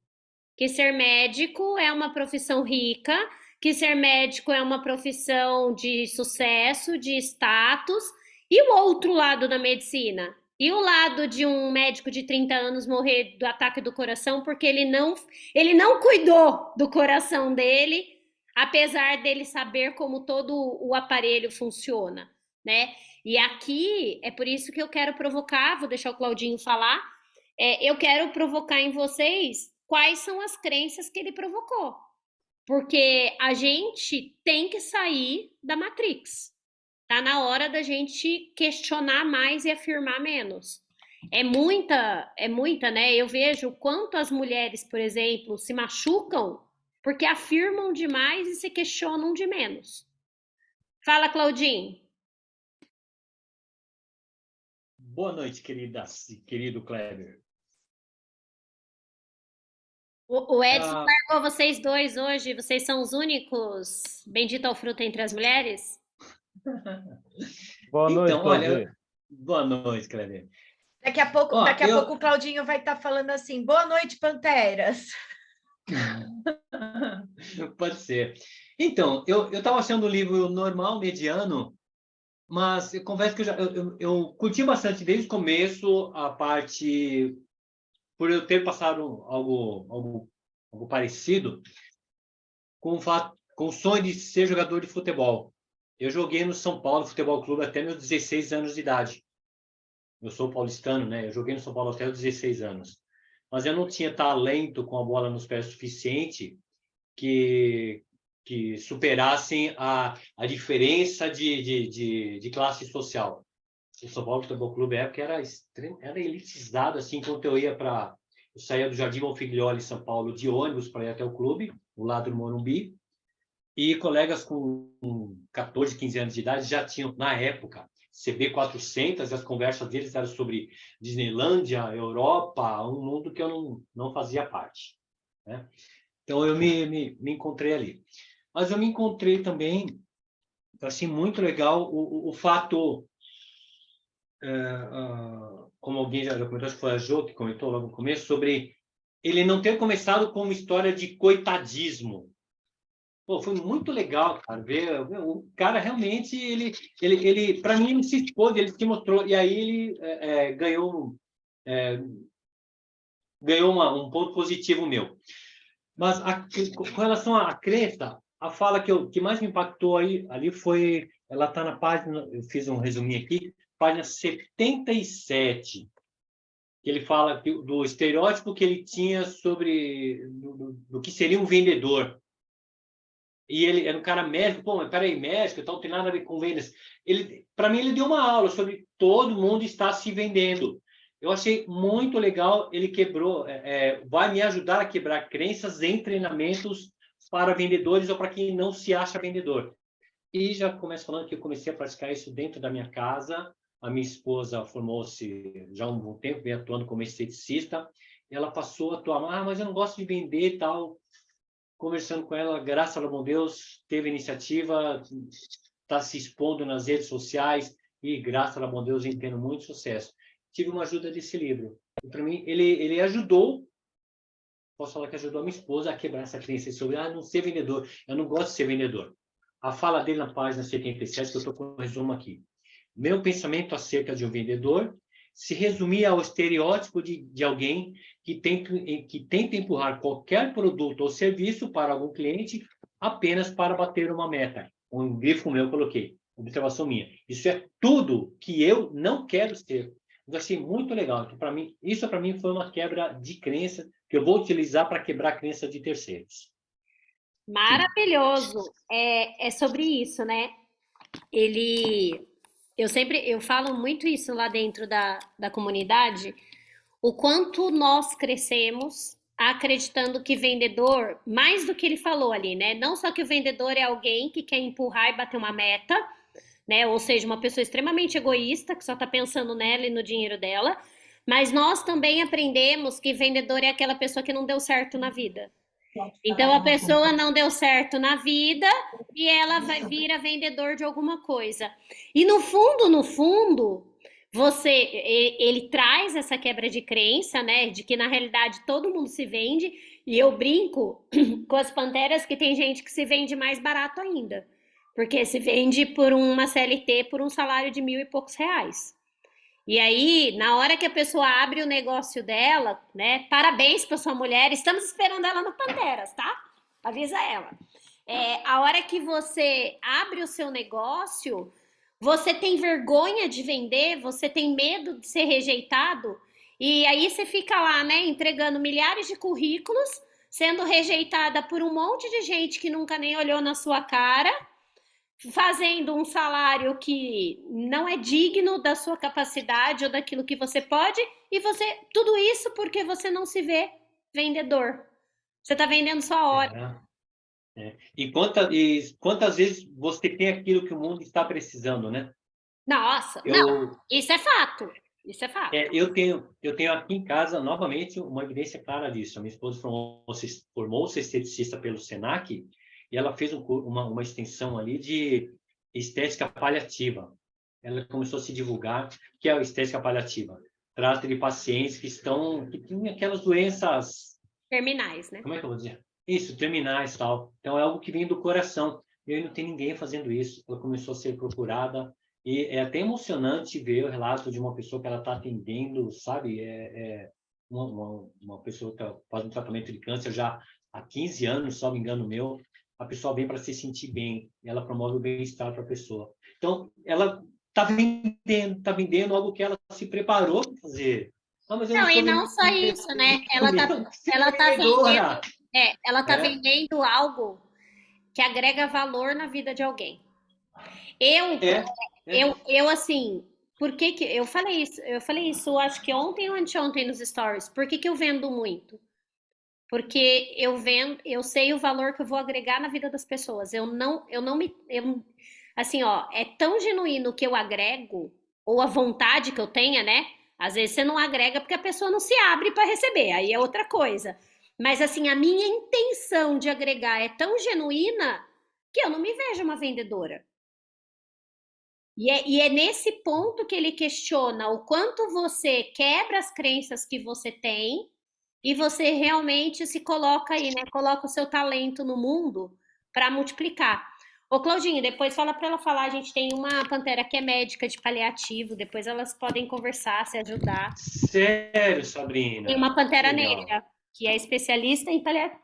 A: que ser médico é uma profissão rica, que ser médico é uma profissão de sucesso, de status, e o outro lado da medicina? E o lado de um médico de 30 anos morrer do ataque do coração porque ele não cuidou do coração dele, apesar dele saber como todo o aparelho funciona, né? E aqui é por isso que eu quero provocar, vou deixar o Claudinho falar, eu quero provocar em vocês quais são as crenças que ele provocou. Porque a gente tem que sair da Matrix. Tá na hora da gente questionar mais e afirmar menos. É muita, né? Eu vejo quanto as mulheres, por exemplo, se machucam porque afirmam demais e se questionam de menos. Fala, Claudinho.
E: Boa noite, querido Kleber.
A: O Edson largou vocês dois hoje. Vocês são os únicos. Bendito ao fruto entre as mulheres?
B: Boa noite,
E: Então, olha,
B: Claudinho.
E: boa noite, Kleber.
F: Daqui a pouco o Claudinho vai estar falando assim, boa noite, Panteras.
E: Pode ser. Então, eu estava achando o livro normal, mediano, mas eu confesso que eu curti bastante desde o começo a parte, por eu ter passado algo parecido com o sonho de ser jogador de futebol. Eu joguei no São Paulo Futebol Clube até meus 16 anos de idade. Eu sou paulistano, né? Eu joguei no São Paulo até os 16 anos. Mas eu não tinha talento com a bola nos pés suficiente que superassem a diferença de classe social. O São Paulo Futebol Clube, na época, era elitizado, assim, quando eu saía do Jardim Monfiglioli, São Paulo, de ônibus para ir até o clube, do lado do Morumbi, e colegas com 14, 15 anos de idade já tinham, na época, CB400, as conversas deles eram sobre Disneylândia, Europa, um mundo que eu não fazia parte, né? Então, eu me encontrei ali. mas eu me encontrei também, eu achei muito legal o fato, como alguém já comentou, acho que foi a Jo que comentou logo no começo, sobre ele não ter começado com uma história de coitadismo. Pô, foi muito legal, cara, ver o cara realmente, ele para mim, ele se expôs, ele se mostrou, e aí ele ganhou um ponto positivo meu. Mas com relação à crença, a fala que mais me impactou ali foi, ela está na página, eu fiz um resuminho aqui, página 77, que ele fala do estereótipo que ele tinha sobre do que seria um vendedor. E ele era um cara médico, pô, mas peraí, médico, então não tem nada a ver com vendas. Para mim, ele deu uma aula sobre todo mundo está se vendendo. Eu achei muito legal, ele quebrou, vai me ajudar a quebrar crenças em treinamentos para vendedores ou para quem não se acha vendedor. E já começo falando que eu comecei a praticar isso dentro da minha casa. A minha esposa formou-se já há um bom tempo, vem atuando como esteticista. Ela passou a atuar, mas eu não gosto de vender e tal. Conversando com ela, graças ao bom Deus, teve iniciativa, está se expondo nas redes sociais e, graças ao bom Deus, tendo muito sucesso. Tive uma ajuda desse livro. Para mim, ele ajudou, posso falar que ajudou a minha esposa a quebrar essa crença sobre não ser vendedor. Eu não gosto de ser vendedor. A fala dele na página 77, que eu estou com um resumo aqui. Meu pensamento acerca de um vendedor se resumia ao estereótipo de alguém que tenta empurrar qualquer produto ou serviço para algum cliente apenas para bater uma meta. Um grifo meu eu coloquei, observação minha. Isso é tudo que eu não quero ser. Eu achei muito legal. Isso para mim foi uma quebra de crença que eu vou utilizar para quebrar a crença de terceiros.
A: Maravilhoso. É sobre isso, né? Eu falo muito isso lá dentro da comunidade, o quanto nós crescemos acreditando que vendedor, mais do que ele falou ali, né? Não só que o vendedor é alguém que quer empurrar e bater uma meta, né? Ou seja, uma pessoa extremamente egoísta, que só tá pensando nela e no dinheiro dela, mas nós também aprendemos que vendedor é aquela pessoa que não deu certo na vida. Então a pessoa não deu certo na vida e ela vira vendedor de alguma coisa. E no fundo, ele traz essa quebra de crença, né, de que na realidade todo mundo se vende, e eu brinco com as panteras que tem gente que se vende mais barato ainda, porque se vende por uma CLT por um salário de 1.000 e poucos reais. E aí, na hora que a pessoa abre o negócio dela, né? Parabéns para sua mulher, estamos esperando ela no Panteras, tá? Avisa ela. A hora que você abre o seu negócio, você tem vergonha de vender, você tem medo de ser rejeitado, e aí você fica lá, né, entregando milhares de currículos, sendo rejeitada por um monte de gente que nunca nem olhou na sua cara, fazendo um salário que não é digno da sua capacidade ou daquilo que você pode, e tudo isso porque você não se vê vendedor. Você está vendendo sua hora.
E: E quantas vezes você tem aquilo que o mundo está precisando, né?
A: Nossa, não, isso é fato. Isso é fato.
E: Eu tenho aqui em casa, novamente, uma evidência clara disso. A minha esposa formou-se esteticista pelo SENAC, e ela fez uma extensão ali de estética paliativa. Ela começou a se divulgar que é a estética paliativa. Trata de pacientes que têm aquelas doenças...
A: terminais, né?
E: Como é que eu vou dizer? Isso, terminais e tal. Então, é algo que vem do coração. E não tem ninguém fazendo isso. Ela começou a ser procurada. E é até emocionante ver o relato de uma pessoa que ela está atendendo, sabe? Uma pessoa que faz um tratamento de câncer já há 15 anos, só me engano meu. A pessoa vem para se sentir bem, ela promove o bem-estar para a pessoa. Então, ela está vendendo algo que ela se preparou para fazer.
A: Não, e não só isso, né? Ela tá vendendo algo que agrega valor na vida de alguém. Eu assim, por que eu falei isso? Eu falei isso, acho que ontem ou anteontem nos stories. Por que eu vendo muito? Porque eu sei o valor que eu vou agregar na vida das pessoas. Assim, ó, é tão genuíno que eu agrego, ou a vontade que eu tenha, né? Às vezes você não agrega porque a pessoa não se abre para receber, aí é outra coisa. Mas assim, a minha intenção de agregar é tão genuína que eu não me vejo uma vendedora. E é nesse ponto que ele questiona o quanto você quebra as crenças que você tem e você realmente se coloca aí, né? Coloca o seu talento no mundo para multiplicar. Ô, Claudinha, depois fala para ela falar. A gente tem uma pantera que é médica de paliativo, depois elas podem conversar, se ajudar.
E: Sério,
A: Tem
E: Sabrina?
A: uma pantera
E: Que legal.
A: negra, que é especialista em paliativo.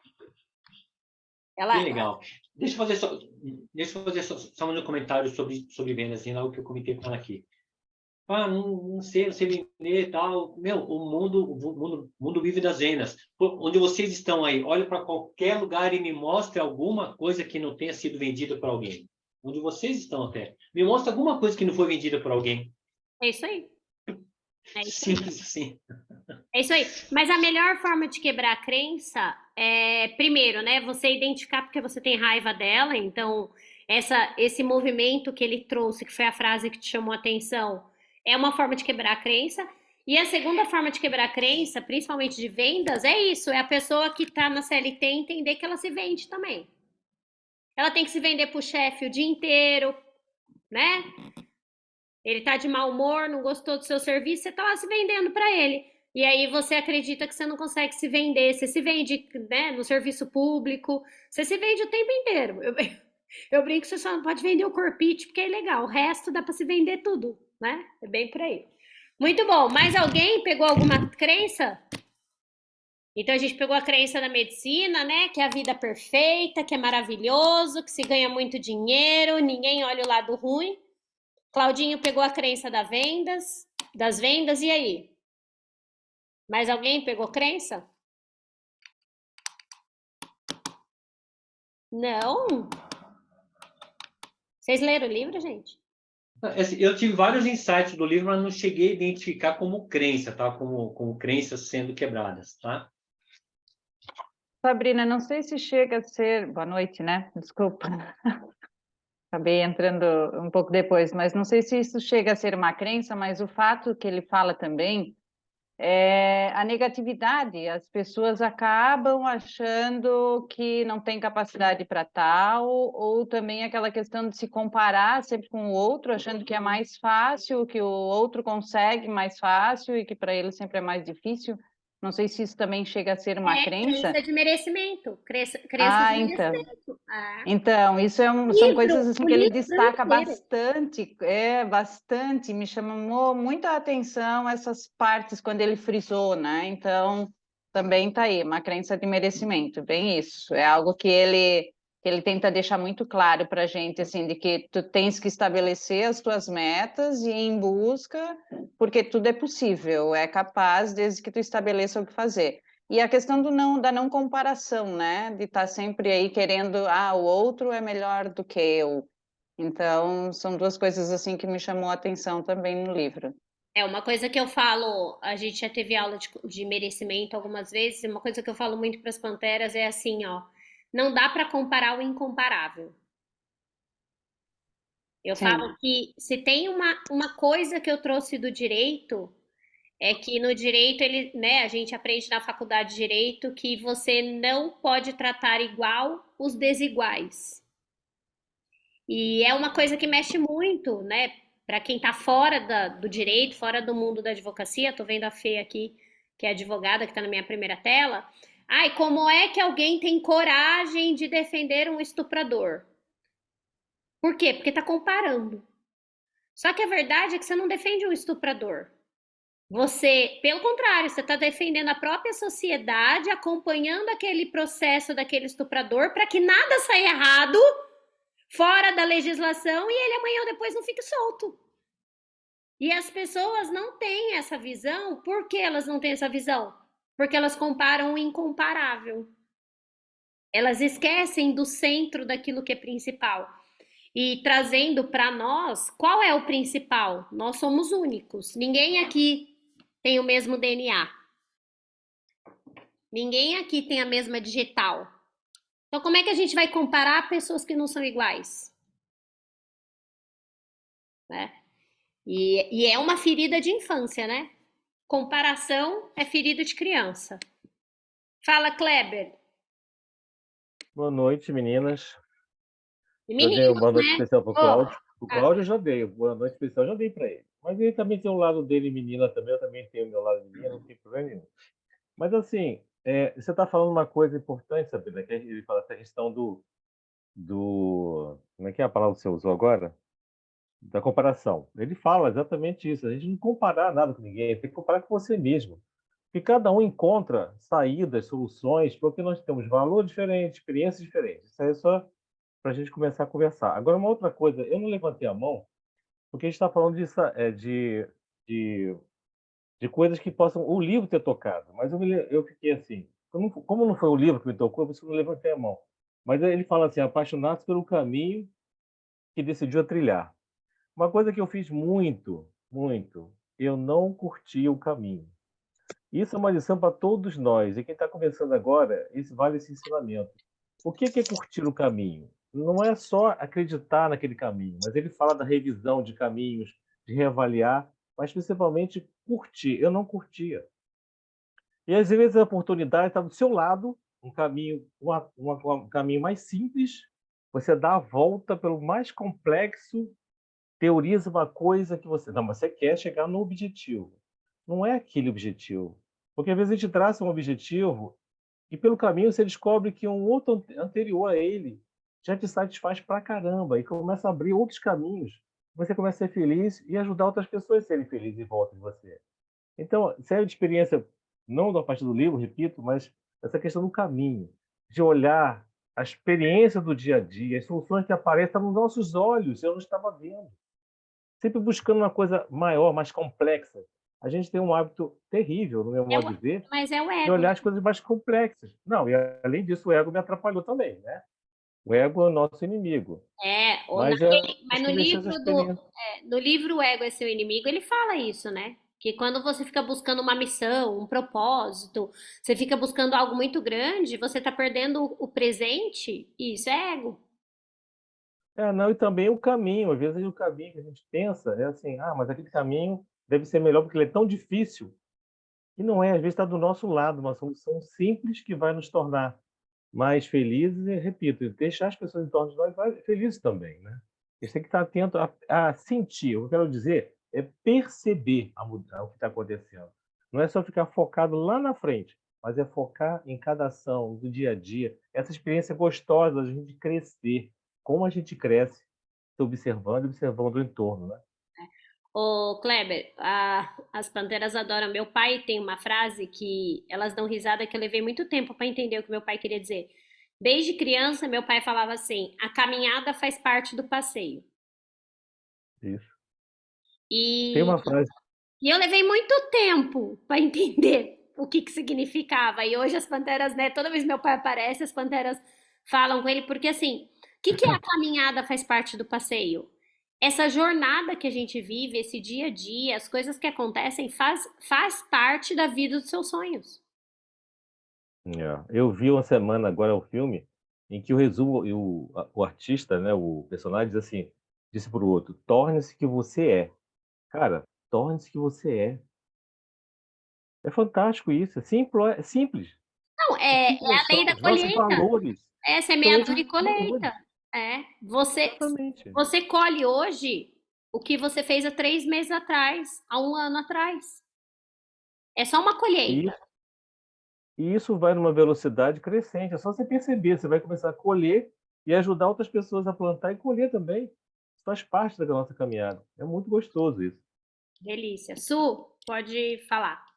E: Que
A: Ela,
E: legal. Deixa eu fazer só um comentário sobre vendas, assim, algo que eu comentei com ela aqui. Ah, não sei vender e tal. Meu, o mundo vive das vendas. Pô, onde vocês estão aí, olha para qualquer lugar e me mostre alguma coisa que não tenha sido vendida por alguém. Onde vocês estão até. Me mostra alguma coisa que não foi vendida por alguém.
A: é isso aí. É isso aí.
E: Simples assim.
A: É isso aí. Mas a melhor forma de quebrar a crença é, primeiro, né, você identificar porque você tem raiva dela. Então, esse movimento que ele trouxe, que foi a frase que te chamou a atenção, é uma forma de quebrar a crença. E a segunda forma de quebrar a crença, principalmente de vendas, é isso: é a pessoa que está na CLT entender que ela se vende também. Ela tem que se vender para o chefe o dia inteiro, né? Ele tá de mau humor, não gostou do seu serviço, você tá lá se vendendo para ele. E aí você acredita que você não consegue se vender, você se vende, né, no serviço público, você se vende o tempo inteiro. Eu brinco que você só não pode vender o corpite porque é ilegal, o resto dá para se vender tudo, né? É bem por aí. Muito bom. Mais alguém pegou alguma crença? Então a gente pegou a crença da medicina, né? Que é a vida perfeita, que é maravilhoso, que se ganha muito dinheiro, ninguém olha o lado ruim. Claudinho pegou a crença das vendas, e aí? Mais alguém pegou crença? Não? Vocês leram o livro, gente?
E: Eu tive vários insights do livro, mas não cheguei a identificar como crença, tá? Como crenças sendo quebradas, tá?
I: Sabrina, não sei se chega a ser... Boa noite, né? Desculpa. Acabei entrando um pouco depois, mas não sei se isso chega a ser uma crença, mas o fato que ele fala também é a negatividade. As pessoas acabam achando que não tem capacidade para tal, ou também aquela questão de se comparar sempre com o outro, achando que é mais fácil, que o outro consegue mais fácil e que para ele sempre é mais difícil. Não sei se isso também chega a ser uma crença.
A: Crença de merecimento. Crença de
I: Então.
A: merecimento. Ah.
I: Então, isso são coisas
A: Livro,
I: assim
A: o
I: que ele
A: livro
I: destaca
A: inteiro.
I: bastante, me chamou muito a atenção essas partes quando ele frisou, né? Então, também está aí, uma crença de merecimento, bem isso. É algo que ele tenta deixar muito claro para a gente, assim, de que tu tens que estabelecer as tuas metas e ir em busca, porque tudo é possível, é capaz, desde que tu estabeleça o que fazer. E a questão da não comparação, né? De estar sempre aí querendo, o outro é melhor do que eu. Então, são duas coisas assim que me chamou a atenção também no livro.
A: É uma coisa que eu falo, a gente já teve aula de merecimento algumas vezes, e uma coisa que eu falo muito para as panteras é assim, ó, não dá para comparar o incomparável. Eu
I: Sim.
A: falo que se tem uma coisa que eu trouxe do direito, é que no direito ele, né, a gente aprende na faculdade de direito que você não pode tratar igual os desiguais. E é uma coisa que mexe muito, né, para quem está fora do direito, fora do mundo da advocacia. Tô vendo a Fê aqui, que é advogada, que está na minha primeira tela. Ai, como é que alguém tem coragem de defender um estuprador? Por quê? Porque está comparando. Só que a verdade é que você não defende um estuprador. Você, pelo contrário, você está defendendo a própria sociedade, acompanhando aquele processo daquele estuprador para que nada saia errado fora da legislação e ele amanhã ou depois não fique solto. E as pessoas não têm essa visão. Por que elas não têm essa visão? Porque elas comparam o incomparável. Elas esquecem do centro daquilo que é principal. E trazendo para nós, qual é o principal? Nós somos únicos. Ninguém aqui tem o mesmo DNA. Ninguém aqui tem a mesma digital. Então, como é que a gente vai comparar pessoas que não são iguais? Né? E é uma ferida de infância, né? Comparação é ferida de criança. Fala, Kleber.
B: Boa noite, meninas. Eu dei
A: Meninos,
B: uma boa noite
A: né?
B: especial pro
A: Ô,
B: Cláudio. O Cláudio eu já dei, boa noite especial eu já dei para ele. Mas ele também tem um lado dele menina também, eu também tenho o meu lado menina, não tem problema nenhum. Mas assim, você está falando uma coisa importante, Sabrina, que ele fala essa questão do... Como é que é a palavra que você usou agora? Da comparação. Ele fala exatamente isso. A gente não comparar nada com ninguém, tem que comparar com você mesmo. Porque cada um encontra saídas, soluções, porque nós temos valores diferentes, experiências diferentes. Isso aí é só para a gente começar a conversar. Agora, uma outra coisa, eu não levantei a mão, porque a gente está falando de, de coisas que possam o livro ter tocado. Mas eu fiquei assim, como não foi o livro que me tocou, por isso que eu não levantei a mão. Mas ele fala assim, apaixonar-se pelo caminho que decidiu trilhar. Uma coisa que eu fiz muito, muito, eu não curti o caminho. Isso é uma lição para todos nós. E quem está começando agora, vale esse ensinamento. O que é curtir o caminho? Não é só acreditar naquele caminho, mas ele fala da revisão de caminhos, de reavaliar, mas principalmente curtir. Eu não curtia. E às vezes a oportunidade está do seu lado, um caminho, um caminho mais simples. Você dá a volta pelo mais complexo, teoriza uma coisa que você... Não, mas você quer chegar no objetivo. Não é aquele objetivo. Porque às vezes a gente traça um objetivo e pelo caminho você descobre que um outro anterior a ele já te satisfaz pra caramba e começa a abrir outros caminhos. Você começa a ser feliz e ajudar outras pessoas a serem felizes em volta de você. Então, série de experiência, não da parte do livro, repito, mas essa questão do caminho, de olhar a experiência do dia a dia, as soluções que aparecem nos nossos olhos, eu não estava vendo. Sempre buscando uma coisa maior, mais complexa. A gente tem um hábito terrível, no meu modo de ver,
A: Mas é o
B: de
A: ego.
B: olhar as coisas mais complexas. Não, e além disso, o ego me atrapalhou também, né? O ego é o nosso inimigo. Mas
A: Mas
B: acho que deixa essa experiência.
A: no livro O Ego é Seu Inimigo, ele fala isso, né? Que quando você fica buscando uma missão, um propósito, você fica buscando algo muito grande, você está perdendo o presente, e isso é ego.
B: Não, e também o caminho. Às vezes o caminho que a gente pensa é assim, mas aquele caminho deve ser melhor porque ele é tão difícil. E não é, às vezes está do nosso lado, uma solução simples que vai nos tornar mais felizes e, repito, deixar as pessoas em torno de nós felizes também, né? A gente tem que estar atento a sentir. O que eu quero dizer é perceber o que está acontecendo. Não é só ficar focado lá na frente, mas é focar em cada ação do dia a dia. Essa experiência gostosa de a gente crescer. Como a gente cresce observando e observando o entorno, né?
A: Ô, Kleber, as panteras adoram meu pai. Tem uma frase que elas dão risada que eu levei muito tempo para entender o que meu pai queria dizer. Desde criança, meu pai falava assim: a caminhada faz parte do passeio.
B: Isso.
A: E,
B: Tem uma frase.
A: e eu levei muito tempo para entender o que significava. E hoje as panteras, né? Toda vez que meu pai aparece, as panteras falam com ele, porque assim, o que é a caminhada faz parte do passeio? Essa jornada que a gente vive, esse dia a dia, as coisas que acontecem, faz parte da vida dos seus sonhos.
B: Eu vi uma semana agora o filme em que o resumo, o artista, né, o personagem diz assim, disse para o outro, torne-se que você é. Cara, torne-se que você é. É fantástico isso, é simples.
A: Não, é a lei da
B: Os nossos
A: colheita.
B: valores.
A: É
B: São
A: semeadura
B: esses
A: e colheita.
B: valores. Exatamente.
A: Você colhe hoje o que você fez há 3 meses atrás, há 1 ano atrás. É só uma colheita.
B: E isso vai numa velocidade crescente. É só você perceber, você vai começar a colher e ajudar outras pessoas a plantar e colher também. Isso faz parte da nossa caminhada. É muito gostoso isso.
A: Delícia. Su, pode falar.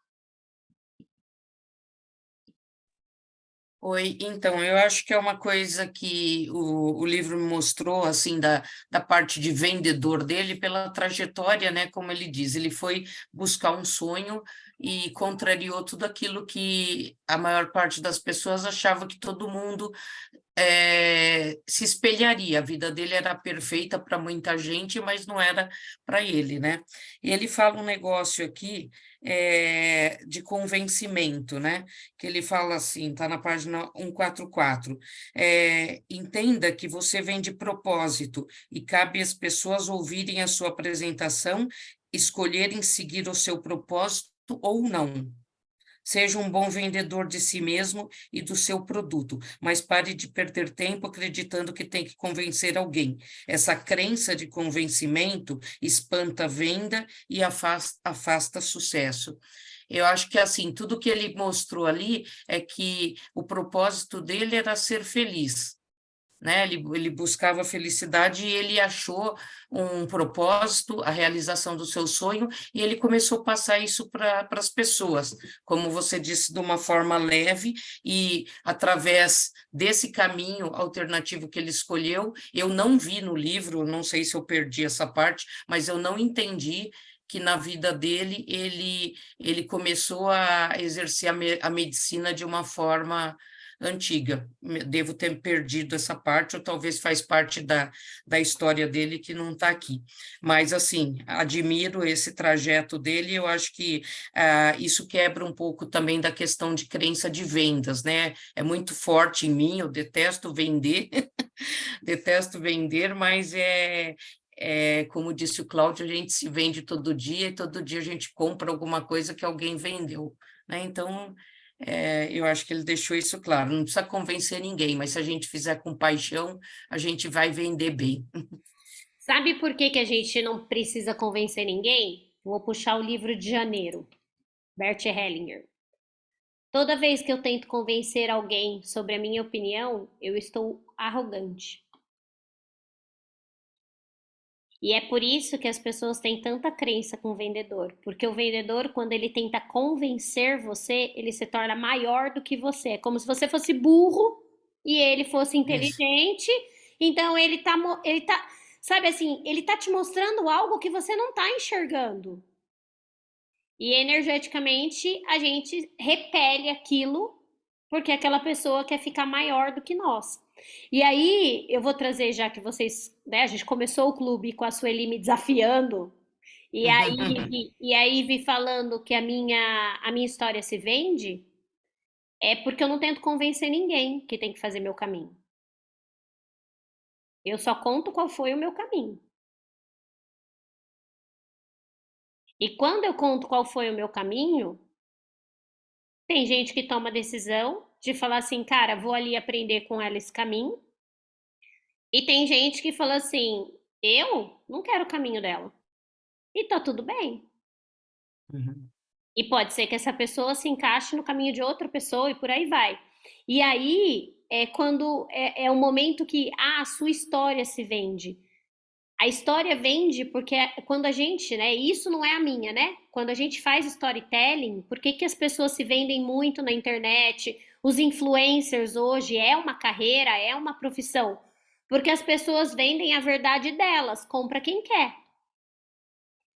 D: Oi, então, eu acho que é uma coisa que o livro me mostrou, assim, da parte de vendedor dele, pela trajetória, né, como ele diz, ele foi buscar um sonho e contrariou tudo aquilo que a maior parte das pessoas achava que todo mundo se espelharia, a vida dele era perfeita para muita gente, mas não era para ele, né? E ele fala um negócio aqui de convencimento, né? Que ele fala assim, está na página 144, entenda que você vem de propósito e cabe às pessoas ouvirem a sua apresentação, escolherem seguir o seu propósito ou não. Seja um bom vendedor de si mesmo e do seu produto, mas pare de perder tempo acreditando que tem que convencer alguém. Essa crença de convencimento espanta a venda e afasta sucesso. Eu acho que, assim, tudo que ele mostrou ali é que o propósito dele era ser feliz, né? Ele buscava a felicidade e ele achou um propósito, a realização do seu sonho, e ele começou a passar isso para as pessoas, como você disse, de uma forma leve, e através desse caminho alternativo que ele escolheu, eu não vi no livro, não sei se eu perdi essa parte, mas eu não entendi que na vida dele ele começou a exercer a medicina de uma forma antiga. Devo ter perdido essa parte, ou talvez faz parte da história dele que não está aqui. Mas, assim, admiro esse trajeto dele, eu acho que isso quebra um pouco também da questão de crença de vendas, né? É muito forte em mim, eu detesto vender, detesto vender, mas como disse o Cláudio, a gente se vende todo dia e todo dia a gente compra alguma coisa que alguém vendeu, né? Então, eu acho que ele deixou isso claro, não precisa convencer ninguém, mas se a gente fizer com paixão, a gente vai vender bem.
A: Sabe por que que a gente não precisa convencer ninguém? Vou puxar o livro de janeiro, Bert Hellinger. Toda vez que eu tento convencer alguém sobre a minha opinião, eu estou arrogante. E é por isso que as pessoas têm tanta crença com o vendedor, porque o vendedor, quando ele tenta convencer você, ele se torna maior do que você. É como se você fosse burro e ele fosse
D: Isso.
A: inteligente. Então sabe assim, ele tá te mostrando algo que você não tá enxergando. E energeticamente a gente repele aquilo porque aquela pessoa quer ficar maior do que nós. E aí, eu vou trazer, já que vocês, né, a gente começou o clube com a Sueli me desafiando, e aí vi falando que a minha história se vende, é porque eu não tento convencer ninguém que tem que fazer meu caminho. Eu só conto qual foi o meu caminho. E quando eu conto qual foi o meu caminho, tem gente que toma a decisão de falar assim, cara, vou ali aprender com ela esse caminho. E tem gente que fala assim, eu não quero o caminho dela. E tá tudo bem.
D: Uhum.
A: E pode ser que essa pessoa se encaixe no caminho de outra pessoa e por aí vai. E aí é quando é o momento que a sua história se vende. A história vende porque quando a gente, né? Isso não é a minha, né? Quando a gente faz storytelling, por que que as pessoas se vendem muito na internet? Os influencers hoje é uma carreira, é uma profissão. Porque as pessoas vendem a verdade delas, compra quem quer.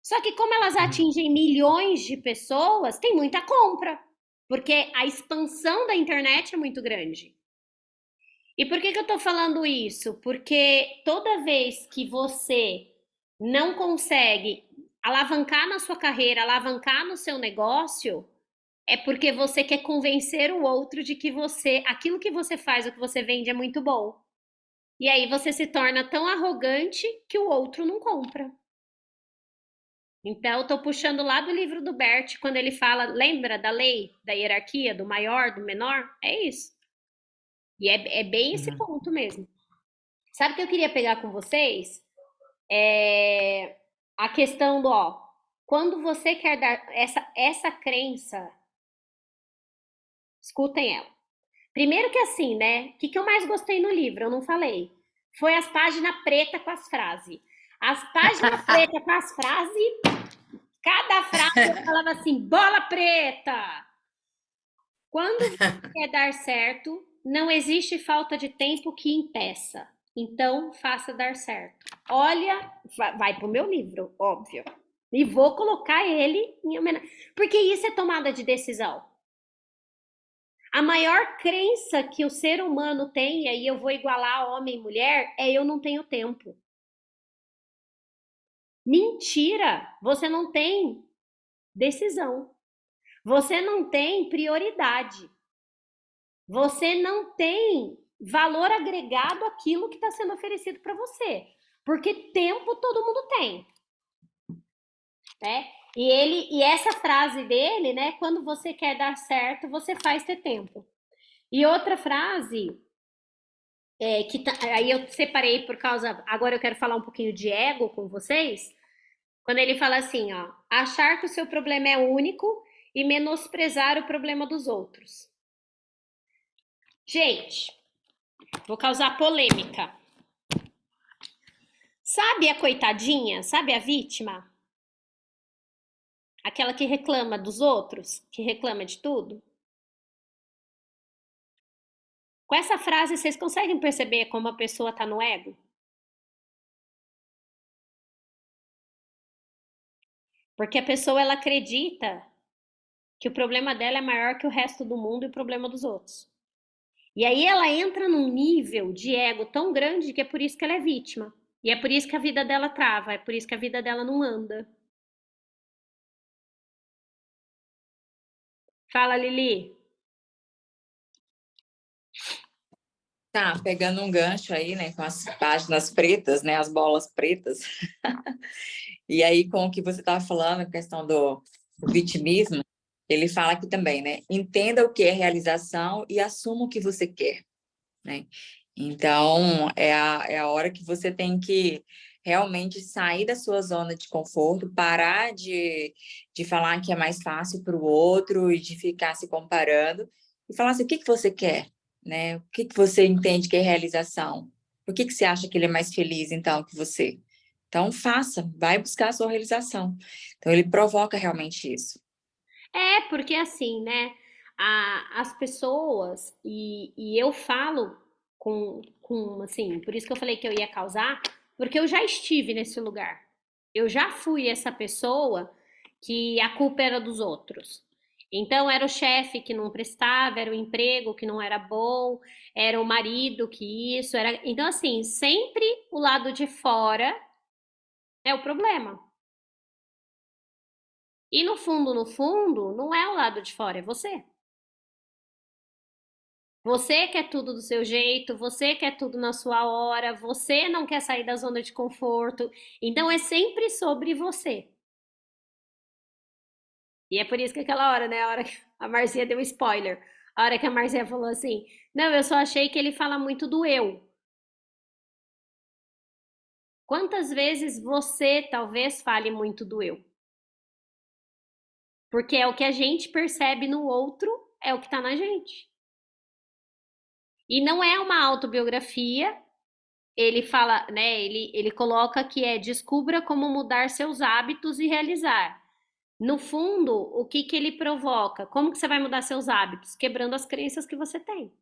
A: Só que como elas atingem milhões de pessoas, tem muita compra, porque a expansão da internet é muito grande. E por que que eu tô falando isso? Porque toda vez que você não consegue alavancar na sua carreira, alavancar no seu negócio, é porque você quer convencer o outro de que aquilo que você faz, o que você vende é muito bom. E aí você se torna tão arrogante que o outro não compra. Então, eu tô puxando lá do livro do Bert, quando ele fala, lembra da lei, da hierarquia, do maior, do menor? É isso. E é bem esse ponto mesmo. Sabe o que eu queria pegar com vocês? A questão do, quando você quer dar essa crença, escutem ela. Primeiro que assim, né? O que eu mais gostei no livro? Eu não falei. Foi as páginas pretas com as frases. As páginas pretas com as frases, cada frase eu falava assim, bola preta! Quando você quer dar certo, não existe falta de tempo que impeça. Então, faça dar certo. Olha, vai pro meu livro, óbvio. E vou colocar ele em homenagem. Porque isso é tomada de decisão. A maior crença que o ser humano tem, e aí eu vou igualar homem e mulher, é eu não tenho tempo. Mentira! Você não tem decisão. Você não tem prioridade. Você não tem valor agregado àquilo que está sendo oferecido para você. Porque tempo todo mundo tem. Né? E essa frase dele, né? Quando você quer dar certo, você faz ter tempo. E outra frase aí eu separei por causa. Agora eu quero falar um pouquinho de ego com vocês. Quando ele fala assim, ó, achar que o seu problema é único e menosprezar o problema dos outros. Gente, vou causar polêmica. Sabe a coitadinha? Sabe a vítima? Aquela que reclama dos outros, que reclama de tudo? Com essa frase, vocês conseguem perceber como a pessoa tá no ego? Porque a pessoa, ela acredita que o problema dela é maior que o resto do mundo e o problema dos outros. E aí ela entra num nível de ego tão grande que é por isso que ela é vítima. E é por isso que a vida dela trava, é por isso que a vida dela não anda. Fala, Lili.
J: Tá, pegando um gancho aí, né, com as páginas pretas, né, as bolas pretas. E aí, com o que você estava falando, a questão do vitimismo, ele fala aqui também, né, entenda o que é realização e assuma o que você quer, né? Então, é a hora que você tem que realmente sair da sua zona de conforto, parar de falar que é mais fácil para o outro e de ficar se comparando e falar assim, o que você quer? Né? O que você entende que é realização? Por que você acha que ele é mais feliz, então, que você? Então, faça, vai buscar a sua realização. Então, ele provoca realmente isso.
A: Porque assim, né? As pessoas, e eu falo assim, por isso que eu falei que eu ia causar, porque eu já estive nesse lugar. Eu já fui essa pessoa que a culpa era dos outros. Então, era o chefe que não prestava, era o emprego que não era bom, era o marido que isso, era. Então, assim, sempre o lado de fora é o problema. E no fundo, não é o lado de fora, é você. Você quer tudo do seu jeito, você quer tudo na sua hora, você não quer sair da zona de conforto. Então é sempre sobre você. E é por isso que aquela hora, né? A hora que a Marcia deu um spoiler. A hora que a Marcia falou assim: Não, eu só achei que ele fala muito do eu. Quantas vezes você talvez fale muito do eu? Porque é o que a gente percebe no outro, é o que tá na gente. E não é uma autobiografia. Ele fala, né? Ele coloca que descubra como mudar seus hábitos e realizar. No fundo, o que que ele provoca? Como que você vai mudar seus hábitos? Quebrando as crenças que você tem.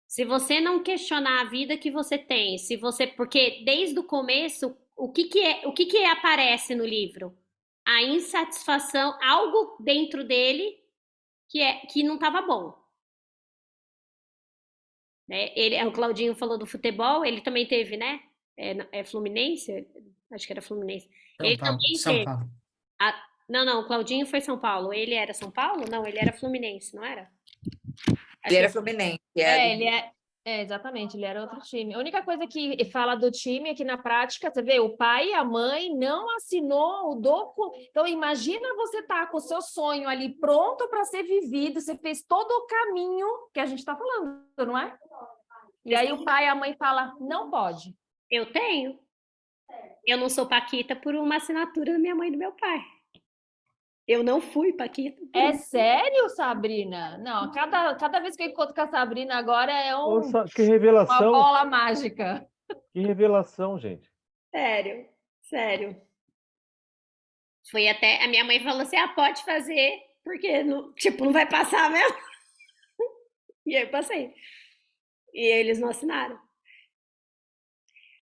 A: Se você não questionar a vida que você tem, se você, porque desde o começo, o que que aparece no livro? A insatisfação, algo dentro dele que não estava bom. Né? O Claudinho falou do futebol, ele também teve, né? É Fluminense? Acho que era Fluminense. Ele também
D: São
A: teve.
D: Paulo.
A: Não, o Claudinho foi São Paulo. Ele era São Paulo? Não, ele era Fluminense, não era?
J: Ele era Fluminense.
C: Ele exatamente, ele era outro time. A única coisa que fala do time é que na prática, você vê, o pai e a mãe não assinou o documento. Então, imagina você estar com o seu sonho ali pronto para ser vivido, você fez todo o caminho que a gente está falando, não é? E aí o pai e a mãe falam, não pode.
A: Eu tenho. Eu não sou Paquita por uma assinatura da minha mãe e do meu pai. Eu não fui Paquita.
C: É sério, Sabrina? Não, cada vez que eu encontro com a Sabrina agora é
B: Nossa, que
C: uma
B: revelação!
C: bola mágica.
B: Que revelação, gente.
A: Sério. Foi até. A minha mãe falou assim: pode fazer, porque não vai passar mesmo. E aí eu passei. E eles não assinaram.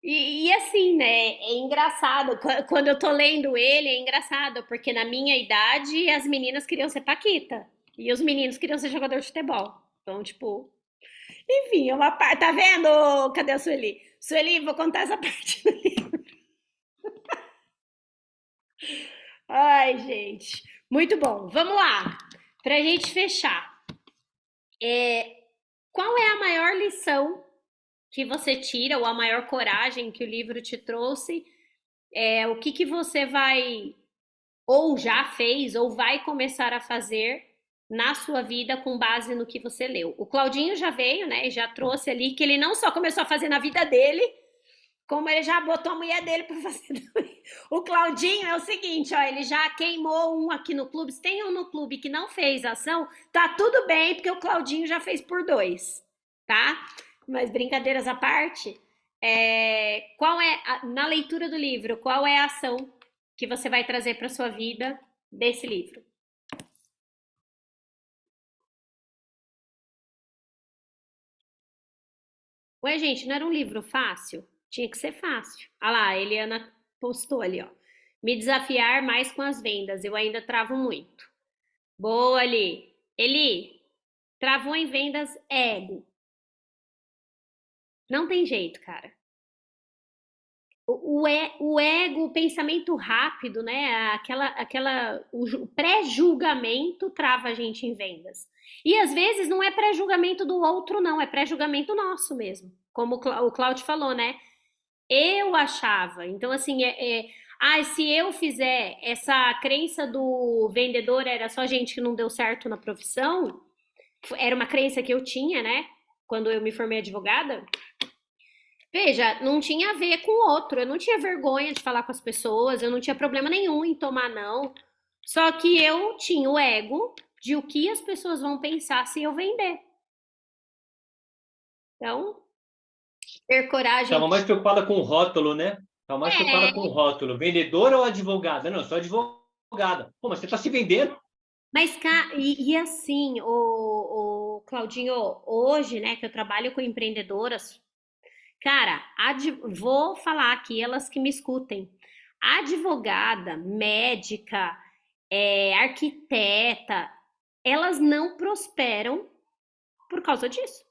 A: E assim, né? É engraçado. Quando eu tô lendo ele, é engraçado, porque na minha idade as meninas queriam ser Paquita. E os meninos queriam ser jogador de futebol. Então, tipo. Enfim, é uma parte. Tá vendo? Cadê a Sueli? Sueli, vou contar essa parte do livro. Ai, gente. Muito bom. Vamos lá. Pra gente fechar. Qual é a maior lição que você tira, ou a maior coragem que o livro te trouxe o que você vai, ou já fez, ou vai começar a fazer na sua vida com base no que você leu. O Claudinho já veio, né, e já trouxe ali que ele não só começou a fazer na vida dele, como ele já botou a mulher dele para fazer também. O Claudinho é o seguinte, ó, ele já queimou um aqui no clube. Se tem um no clube que não fez ação, tá tudo bem, porque o Claudinho já fez por 2, tá? Mas brincadeiras à parte, na leitura do livro, qual é a ação que você vai trazer para sua vida desse livro? Ué, gente, não era um livro fácil? Tinha que ser fácil. Ah lá, a Eliana postou ali, ó. Me desafiar mais com as vendas, eu ainda travo muito. Boa, Eli. Eli, travou em vendas ego. Não tem jeito, cara. O ego, o pensamento rápido, né? O pré-julgamento trava a gente em vendas. E às vezes não é pré-julgamento do outro, não, é pré-julgamento nosso mesmo. Como o Claudio falou, né? Eu achava. Então, assim, se eu fizer essa crença do vendedor era só gente que não deu certo na profissão, era uma crença que eu tinha, né? Quando eu me formei advogada. Veja, não tinha a ver com o outro. Eu não tinha vergonha de falar com as pessoas, eu não tinha problema nenhum em tomar não. Só que eu tinha o ego de o que as pessoas vão pensar se eu vender. Então, ter coragem.
E: Estava mais preocupada com o rótulo, né? Estava mais preocupada com o rótulo. Vendedora ou advogada? Não, eu sou advogada. Pô, mas você está se vendendo?
A: Mas, assim, o Claudinho, hoje, né, que eu trabalho com empreendedoras, cara, vou falar aqui, elas que me escutem. Advogada, médica, arquiteta, elas não prosperam por causa disso.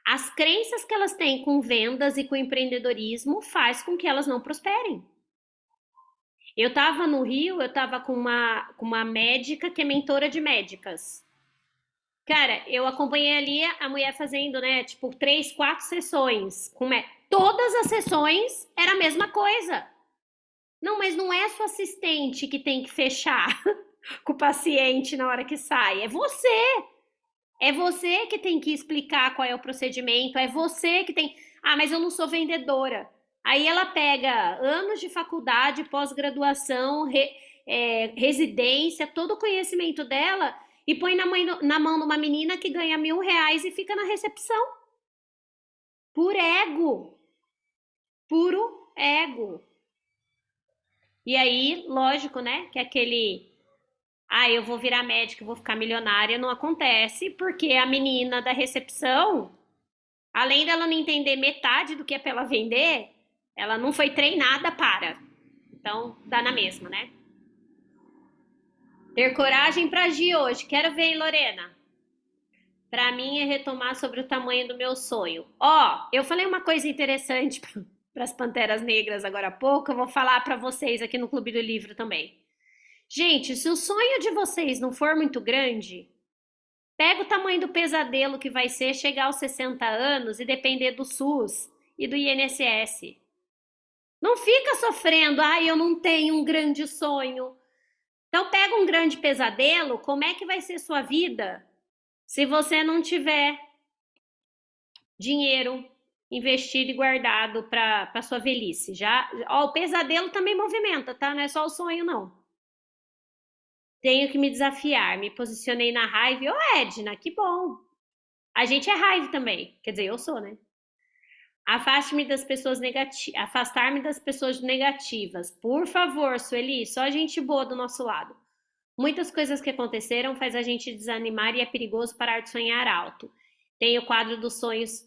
A: As crenças que elas têm com vendas e com empreendedorismo faz com que elas não prosperem. Eu estava no Rio, eu estava com uma médica que é mentora de médicas. Cara, eu acompanhei ali a mulher fazendo, né, tipo, 3, 4 sessões. Todas as sessões era a mesma coisa. Não, mas não é sua assistente que tem que fechar com o paciente na hora que sai. É você. É você que tem que explicar qual é o procedimento. É você que tem... Ah, mas eu não sou vendedora. Aí ela pega anos de faculdade, pós-graduação, residência, todo o conhecimento dela e põe na mão de uma menina que ganha R$1.000 e fica na recepção. Por ego. Puro ego. E aí, lógico, né, que aquele... eu vou virar médica, eu vou ficar milionária, não acontece, porque a menina da recepção, além dela não entender metade do que é pra ela vender, ela não foi treinada para. Então, dá na mesma, né? Ter coragem para agir hoje. Quero ver, hein, Lorena? Para mim é retomar sobre o tamanho do meu sonho. Eu falei uma coisa interessante para as Panteras Negras agora há pouco, eu vou falar para vocês aqui no Clube do Livro também. Gente, se o sonho de vocês não for muito grande, pega o tamanho do pesadelo que vai ser chegar aos 60 anos e depender do SUS e do INSS. Não fica sofrendo, eu não tenho um grande sonho. Então pega um grande pesadelo, como é que vai ser sua vida se você não tiver dinheiro investido e guardado para sua velhice? O pesadelo também movimenta, tá? Não é só o sonho, não. Tenho que me desafiar, me posicionei na raiva. Edna, que bom. A gente é raiva também. Quer dizer, eu sou, né? Afastar-me das pessoas negativas. Por favor, Sueli, só gente boa do nosso lado. Muitas coisas que aconteceram faz a gente desanimar e é perigoso parar de sonhar alto. Tem o quadro dos sonhos,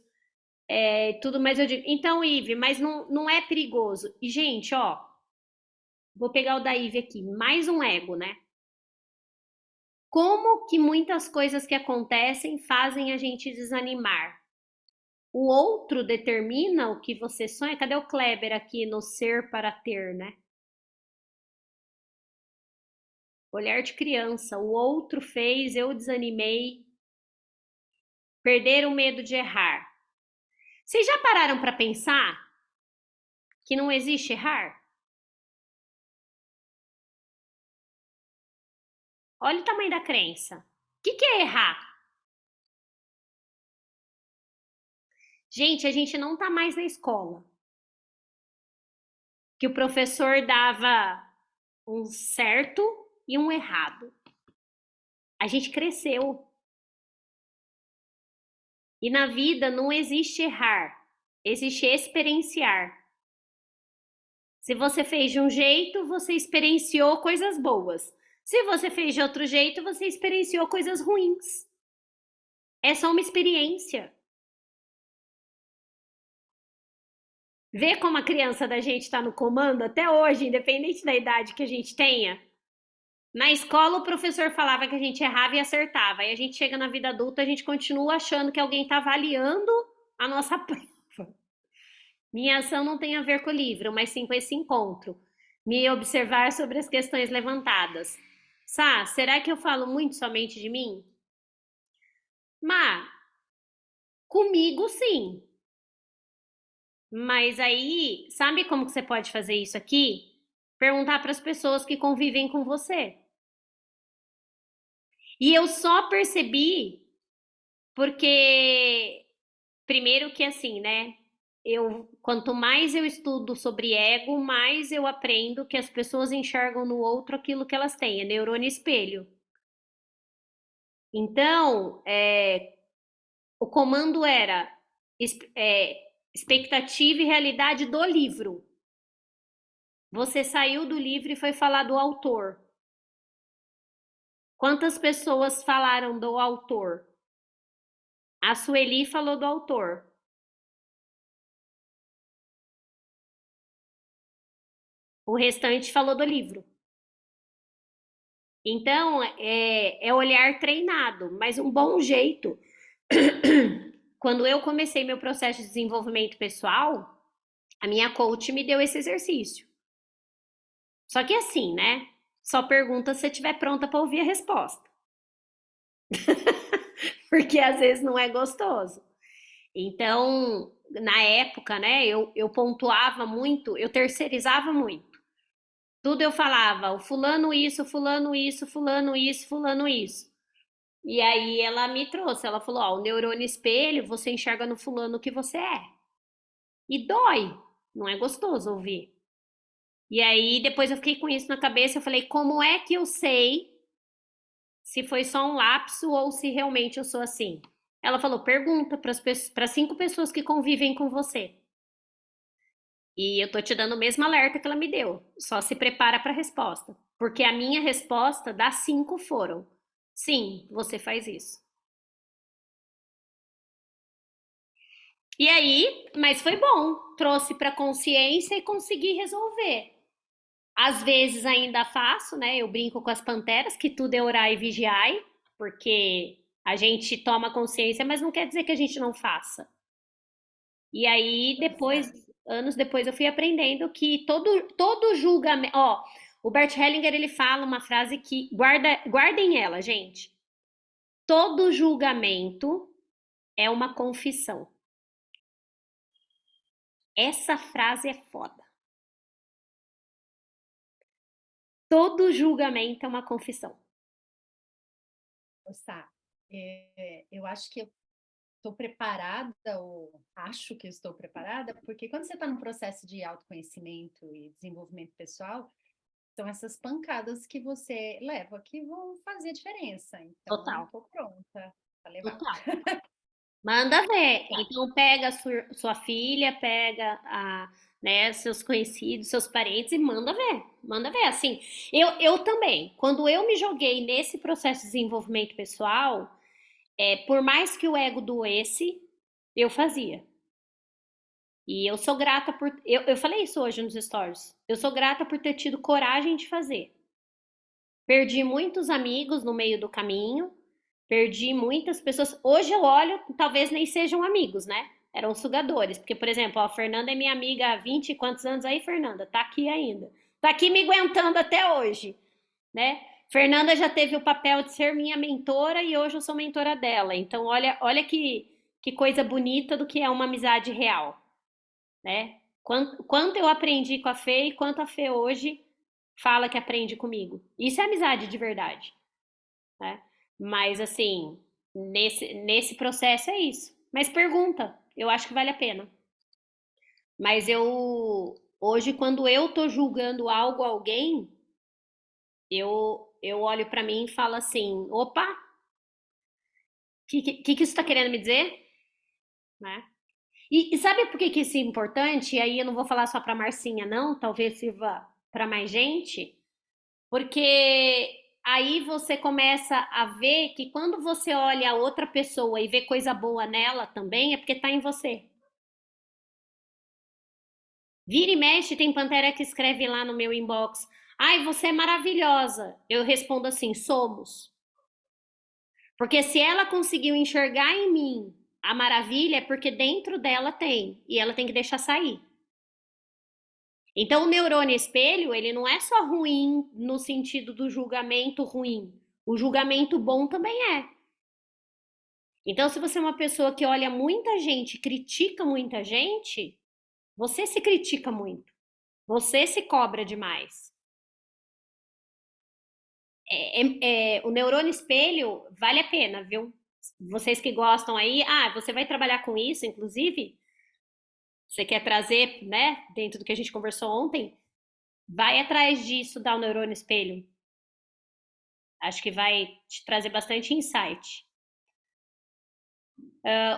A: tudo, mas eu digo... Então, Ive, mas não é perigoso. E, gente, vou pegar o da Ive aqui. Mais um ego, né? Como que muitas coisas que acontecem fazem a gente desanimar? O outro determina o que você sonha. Cadê o Kleber aqui no ser para ter, né? Olhar de criança. O outro fez, eu desanimei. Perder o medo de errar. Vocês já pararam para pensar que não existe errar? Olha o tamanho da crença. O que é errar? Gente, a gente não tá mais na escola. Que o professor dava um certo e um errado. A gente cresceu. E na vida não existe errar, existe experienciar. Se você fez de um jeito, você experienciou coisas boas. Se você fez de outro jeito, você experienciou coisas ruins. É só uma experiência. Vê como a criança da gente está no comando até hoje, independente da idade que a gente tenha. Na escola, o professor falava que a gente errava e acertava. Aí a gente chega na vida adulta, a gente continua achando que alguém está avaliando a nossa prova. Minha ação não tem a ver com o livro, mas sim com esse encontro. Me observar sobre as questões levantadas. Sá, será que eu falo muito somente de mim? Má, comigo sim. Mas aí, sabe como que você pode fazer isso aqui? Perguntar para as pessoas que convivem com você. E eu só percebi porque, primeiro que assim, né? Quanto mais eu estudo sobre ego, mais eu aprendo que as pessoas enxergam no outro aquilo que elas têm, é neurônio espelho. Então, o comando era expectativa e realidade do livro. Você saiu do livro e foi falar do autor. Quantas pessoas falaram do autor? A Sueli falou do autor. O restante falou do livro. Então, é olhar treinado, mas um bom jeito. Quando eu comecei meu processo de desenvolvimento pessoal, a minha coach me deu esse exercício. Só que assim, né? Só pergunta se estiver pronta para ouvir a resposta. Porque às vezes não é gostoso. Então, na época, né, eu pontuava muito, eu terceirizava muito. Tudo eu falava, o fulano isso, fulano isso, fulano isso, fulano isso. E aí ela me trouxe, ela falou, ó, o neurônio espelho, você enxerga no fulano o que você é. E dói, não é gostoso ouvir. E aí depois eu fiquei com isso na cabeça, eu falei, como é que eu sei se foi só um lapso ou se realmente eu sou assim? Ela falou, pergunta para 5 pessoas que convivem com você. E eu tô te dando o mesmo alerta que ela me deu. Só se prepara para a resposta. Porque a minha resposta das 5 foram: sim, você faz isso. E aí, mas foi bom. Trouxe para consciência e consegui resolver. Às vezes ainda faço, né? Eu brinco com as panteras, que tudo é orar e vigiar, porque a gente toma consciência, mas não quer dizer que a gente não faça. E aí, depois, anos depois, eu fui aprendendo que todo julgamento. Ó, o Bert Hellinger ele fala uma frase que guardem ela, gente. Todo julgamento é uma confissão. Essa frase é foda. Todo julgamento é uma confissão.
H: Sá, eu acho que eu estou preparada, ou acho que estou preparada, porque quando você está num processo de autoconhecimento e desenvolvimento pessoal, são essas pancadas que você leva que vão fazer diferença. Então,
A: Total.
H: estou pronta para levar.
A: Total. Manda ver. Então, pega a sua filha, pega né, seus conhecidos, seus parentes e manda ver. Manda ver. Assim, eu também, quando eu me joguei nesse processo de desenvolvimento pessoal, por mais que o ego doesse, eu fazia. E eu sou grata por. Eu falei isso hoje nos stories. Eu sou grata por ter tido coragem de fazer. Perdi muitos amigos no meio do caminho, perdi muitas pessoas. Hoje eu olho, talvez nem sejam amigos, né? Eram sugadores. Porque, por exemplo, a Fernanda é minha amiga há 20 e quantos anos aí, Fernanda? Tá aqui ainda. Tá aqui me aguentando até hoje, né? Fernanda já teve o papel de ser minha mentora e hoje eu sou mentora dela. Então, olha que coisa bonita do que é uma amizade real, né? Quanto eu aprendi com a Fê e quanto a Fê hoje fala que aprende comigo. Isso é amizade de verdade, né? Mas, assim, nesse processo é isso. Mas pergunta, eu acho que vale a pena. Mas hoje, quando eu tô julgando algo, alguém, eu olho pra mim e falo assim, opa, o que isso tá querendo me dizer? Né? E sabe por que isso é importante? E aí eu não vou falar só pra Marcinha, não, talvez sirva pra mais gente, porque aí você começa a ver que quando você olha a outra pessoa e vê coisa boa nela também, é porque tá em você. Vira e mexe, tem Pantera que escreve lá no meu inbox, ai, você é maravilhosa. Eu respondo assim, somos. Porque se ela conseguiu enxergar em mim a maravilha, é porque dentro dela tem, e ela tem que deixar sair. Então, o neurônio espelho, ele não é só ruim no sentido do julgamento ruim. O julgamento bom também é. Então, se você é uma pessoa que olha muita gente, critica muita gente, você se critica muito. Você se cobra demais. O neurônio espelho vale a pena, viu? Vocês que gostam aí, você vai trabalhar com isso, inclusive, você quer trazer, né, dentro do que a gente conversou ontem, vai atrás disso, dá o neurônio espelho. Acho que vai te trazer bastante insight.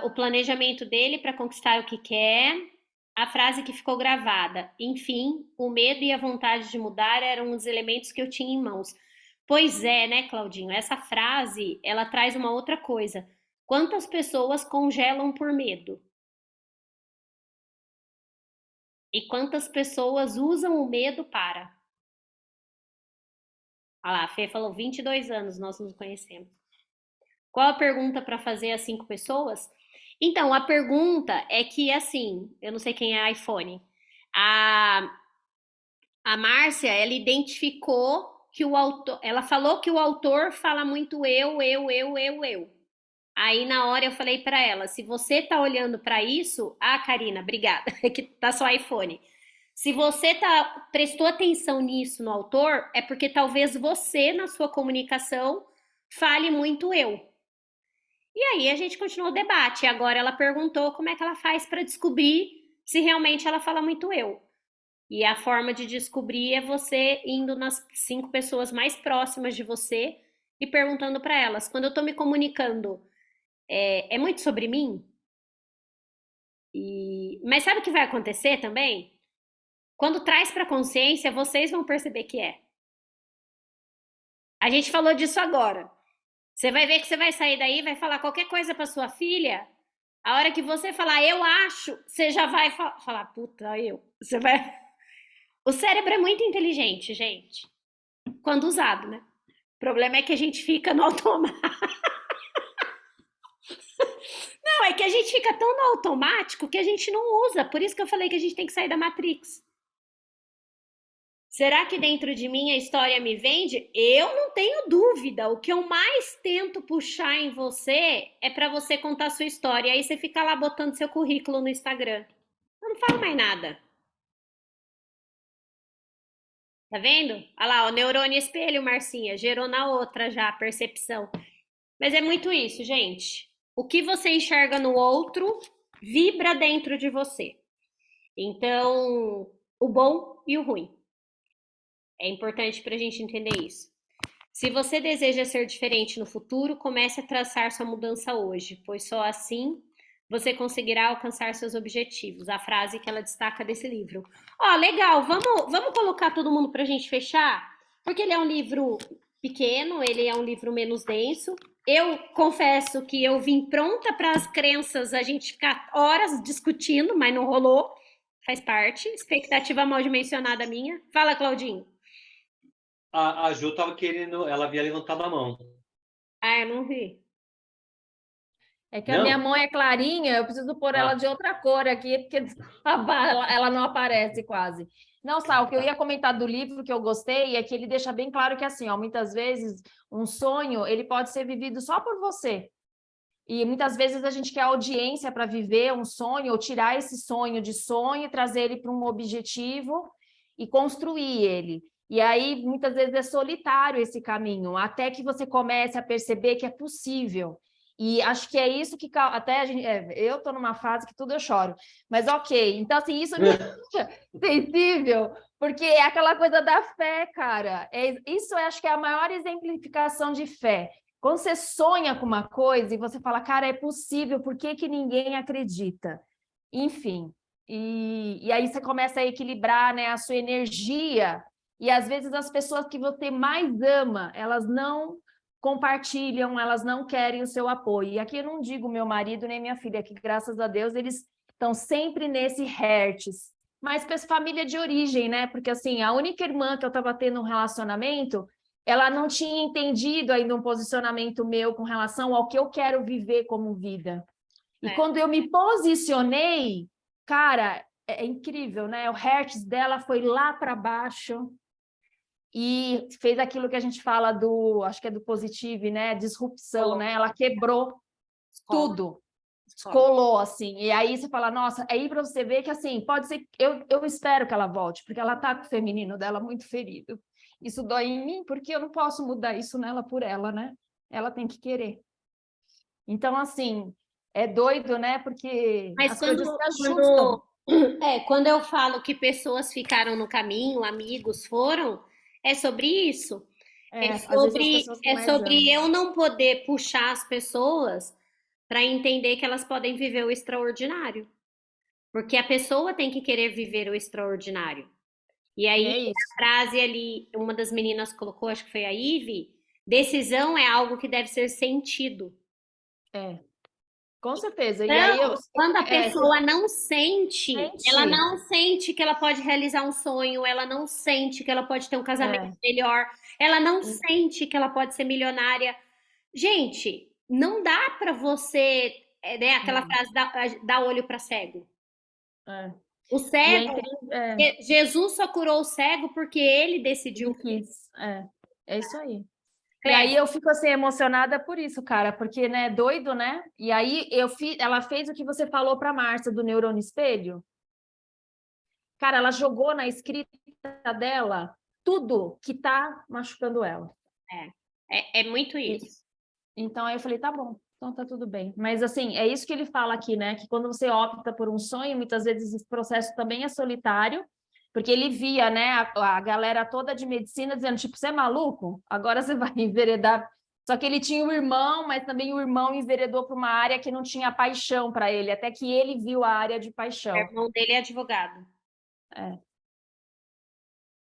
A: O planejamento dele para conquistar o que quer, a frase que ficou gravada. Enfim, o medo e a vontade de mudar eram os elementos que eu tinha em mãos. Pois é, né, Claudinho? Essa frase, ela traz uma outra coisa. Quantas pessoas congelam por medo? E quantas pessoas usam o medo para? Olha lá, a Fê falou 22 anos, nós nos conhecemos. Qual a pergunta para fazer às 5 pessoas? Então, a pergunta é que, assim, eu não sei quem é iPhone. A Márcia, ela identificou que o autor... Ela falou que o autor fala muito eu. Aí, na hora, eu falei para ela, se você tá olhando para isso... Karina, obrigada, é que tá só iPhone. Se você prestou atenção nisso no autor, é porque talvez você, na sua comunicação, fale muito eu. E aí a gente continuou o debate. E agora ela perguntou como é que ela faz para descobrir se realmente ela fala muito eu. E a forma de descobrir é você indo nas 5 pessoas mais próximas de você e perguntando para elas: quando eu estou me comunicando, é muito sobre mim? Mas sabe o que vai acontecer também? Quando traz para consciência, vocês vão perceber que é. A gente falou disso agora. Você vai ver que você vai sair daí, vai falar qualquer coisa para sua filha. A hora que você falar, eu acho, você já vai falar, puta, eu. Você vai. O cérebro é muito inteligente, gente. Quando usado, né? O problema é que a gente fica no automático. Não, é que a gente fica tão no automático que a gente não usa. Por isso que eu falei que a gente tem que sair da Matrix. Será que dentro de mim a história me vende? Eu não tenho dúvida. O que eu mais tento puxar em você é para você contar a sua história. Aí você fica lá botando seu currículo no Instagram. Eu não falo mais nada. Tá vendo? Olha lá, o neurônio espelho, Marcinha. Gerou na outra já a percepção. Mas é muito isso, gente. O que você enxerga no outro vibra dentro de você. Então, o bom e o ruim. É importante para a gente entender isso. Se você deseja ser diferente no futuro, comece a traçar sua mudança hoje, pois só assim você conseguirá alcançar seus objetivos. A frase que ela destaca desse livro. Legal, vamos colocar todo mundo para a gente fechar? Porque ele é um livro pequeno, ele é um livro menos denso. Eu confesso que eu vim pronta para as crenças, a gente ficar horas discutindo, mas não rolou. Faz parte, expectativa mal dimensionada minha. Fala, Claudinho.
E: A Ju estava querendo, ela havia levantado a mão.
A: Eu não vi.
C: É que a minha mão é clarinha, eu preciso pôr ela de outra cor aqui, porque ela não aparece quase. Não, Sal, o que eu ia comentar do livro que eu gostei é que ele deixa bem claro que, assim, muitas vezes um sonho, ele pode ser vivido só por você. E muitas vezes a gente quer audiência para viver um sonho, ou tirar esse sonho de sonho, trazer ele para um objetivo e construir ele. E aí, muitas vezes, é solitário esse caminho, até que você comece a perceber que é possível. E acho que é isso que até a gente. Eu estou numa fase que tudo eu choro, mas ok. Então, assim, isso me deixa sensível, porque é aquela coisa da fé, cara. Isso eu acho que é a maior exemplificação de fé. Quando você sonha com uma coisa e você fala, cara, é possível, por que que ninguém acredita? Enfim, e aí você começa a equilibrar, né, a sua energia, e às vezes as pessoas que você mais ama, elas não compartilham, elas não querem o seu apoio. E aqui eu não digo meu marido nem minha filha, que graças a Deus eles estão sempre nesse hertz, mas família de origem, né? Porque assim, a única irmã que eu estava tendo um relacionamento, ela não tinha entendido ainda um posicionamento meu com relação ao que eu quero viver como vida. E quando eu me posicionei, cara, é incrível, né? O hertz dela foi lá para baixo e fez aquilo que a gente fala do, acho que é do positivo, né? Disrupção, né? Ela quebrou tudo. Colou, assim. E aí você fala, nossa, aí para você ver que, assim, pode ser... Eu espero que ela volte, porque ela tá com o feminino dela muito ferido. Isso dói em mim, porque eu não posso mudar isso nela por ela, né? Ela tem que querer. Então, assim, é doido, né? Porque
A: Mas
C: as coisas se ajustam.
A: quando eu falo que pessoas ficaram no caminho, amigos foram, é sobre isso.
C: Às vezes as pessoas que
A: É
C: mais
A: sobre
C: amam.
A: eu não poder puxar as pessoas para entender que elas podem viver o extraordinário. Porque a pessoa tem que querer viver o extraordinário. E aí,
C: É isso.
A: a frase ali, uma das meninas colocou, acho que foi a Ive, decisão é algo que deve ser sentido.
C: Com certeza. E aí
A: Então, quando a pessoa não sente, ela
C: sente.
A: não sente que ela pode realizar um sonho, ela não sente que ela pode ter um casamento melhor, ela não sente que ela pode ser milionária. Gente, não dá para você, né, aquela frase dá olho para cego. O cego, Jesus só curou o cego porque ele decidiu.
C: É isso aí. E aí eu fico assim emocionada por isso, cara, porque, né, doido, né? E aí ela fez o que você falou para a Márcia do neurônio espelho. Cara, ela jogou na escrita dela tudo que tá machucando ela.
A: É muito isso.
C: Então aí eu falei, tá bom, então tá tudo bem. Mas assim, é isso que ele fala aqui, né? Que quando você opta por um sonho, muitas vezes esse processo também é solitário, porque ele via, né, a galera toda de medicina dizendo, tipo, você é maluco? Agora você vai enveredar. Só que ele tinha um irmão, mas também o irmão enveredou para uma área que não tinha paixão para ele, até que ele viu a área de paixão.
A: O irmão dele é advogado.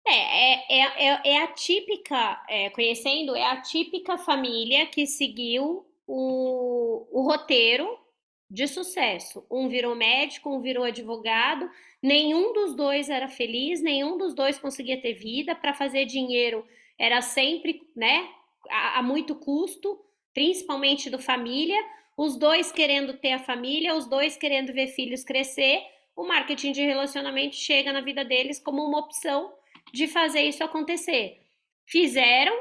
A: É a típica, conhecendo, é a típica família que seguiu o roteiro de sucesso. Um virou médico, um virou advogado, nenhum dos dois era feliz, nenhum dos dois conseguia ter vida. Para fazer dinheiro era sempre, né, a muito custo, principalmente do família, os dois querendo ter a família, os dois querendo ver filhos crescer. O marketing de relacionamento chega na vida deles como uma opção de fazer isso acontecer. Fizeram,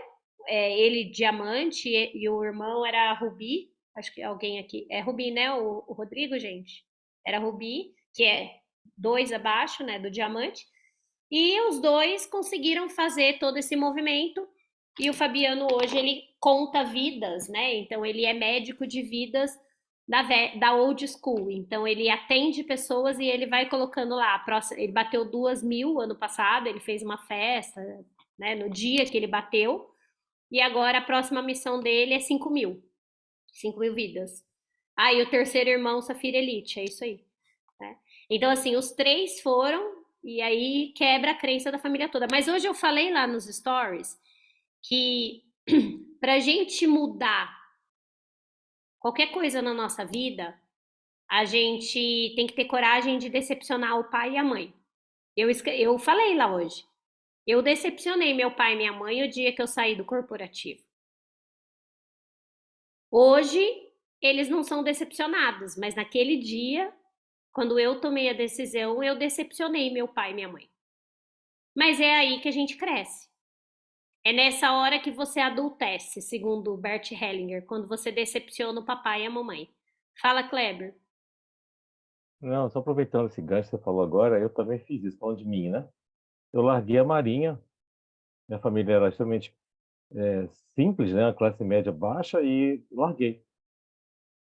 A: ele diamante e o irmão era Rubi, acho que alguém aqui, é Rubi, né, o Rodrigo, gente? Era Rubi, que é 2 abaixo, né, do diamante, e os dois conseguiram fazer todo esse movimento, e o Fabiano hoje, ele conta vidas, né, então ele é médico de vidas da old school, então ele atende pessoas e ele vai colocando lá, ele bateu 2.000 ano passado, ele fez uma festa, né, no dia que ele bateu, e agora a próxima missão dele é 5.000 vidas. E o terceiro irmão, Safira Elite, é isso aí. Né? Então, assim, os 3 foram, e aí quebra a crença da família toda. Mas hoje eu falei lá nos stories que pra gente mudar qualquer coisa na nossa vida, a gente tem que ter coragem de decepcionar o pai e a mãe. Eu falei lá hoje. Eu decepcionei meu pai e minha mãe o dia que eu saí do corporativo. Hoje, eles não são decepcionados, mas naquele dia, quando eu tomei a decisão, eu decepcionei meu pai e minha mãe. Mas é aí que a gente cresce. É nessa hora que você adultece, segundo o Bert Hellinger, quando você decepciona o papai e a mamãe. Fala, Kleber.
B: Não, só aproveitando esse gancho que você falou agora, eu também fiz isso, falando de mim, né? Eu larguei a Marinha, minha família era extremamente simples, né? A classe média baixa, e larguei.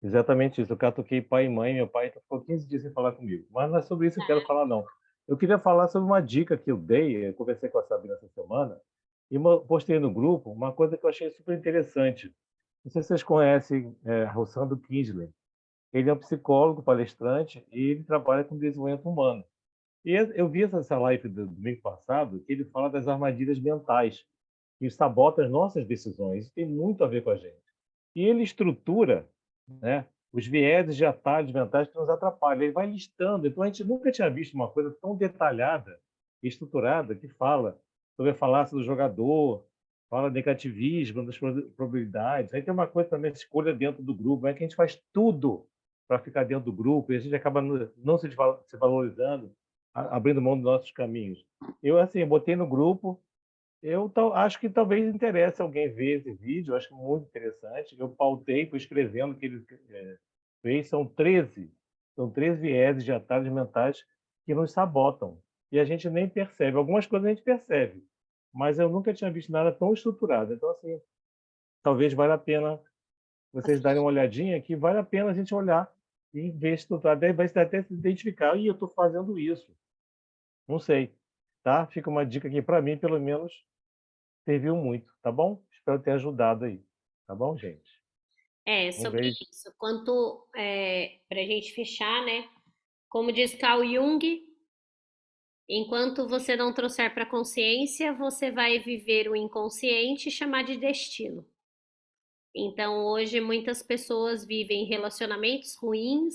B: Exatamente isso. Eu catuquei pai e mãe, meu pai ficou 15 dias sem falar comigo. Mas não é sobre isso que eu quero falar, não. Eu queria falar sobre uma dica que eu dei, eu conversei com a Sabrina essa semana, e postei no grupo uma coisa que eu achei super interessante. Não sei se vocês conhecem Rossandro Kinsley. Ele é um psicólogo, palestrante, e ele trabalha com desenvolvimento humano. E eu vi essa live do domingo passado, que ele fala das armadilhas mentais, que sabotam as nossas decisões. Isso tem muito a ver com a gente. E ele estrutura, né, os vieses de atalhos mentais que nos atrapalham. Ele vai listando. Então, a gente nunca tinha visto uma coisa tão detalhada e estruturada que fala sobre a falácia do jogador, fala do negativismo, das probabilidades. Aí tem uma coisa também, escolha dentro do grupo, é que a gente faz tudo para ficar dentro do grupo e a gente acaba não se valorizando, abrindo mão dos nossos caminhos. Eu, assim, botei no grupo, acho que talvez interesse alguém ver esse vídeo, acho muito interessante. Eu pautei, fui escrevendo o que ele fez. São 13 vieses de atalhos mentais que nos sabotam. E a gente nem percebe. Algumas coisas a gente percebe, mas eu nunca tinha visto nada tão estruturado. Então, assim, talvez valha a pena vocês darem uma olhadinha, que vale a pena a gente olhar e ver estruturado. Daí vai até se identificar. Eu estou fazendo isso. Não sei. Tá? Fica uma dica aqui para mim, pelo menos. Serviu muito, tá bom? Espero ter ajudado aí. Tá bom, gente?
A: Sobre
B: beijo.
A: isso. Quanto, para a gente fechar, né? Como diz Carl Jung, enquanto você não trouxer para a consciência, você vai viver o inconsciente e chamar de destino. Então, hoje, muitas pessoas vivem relacionamentos ruins,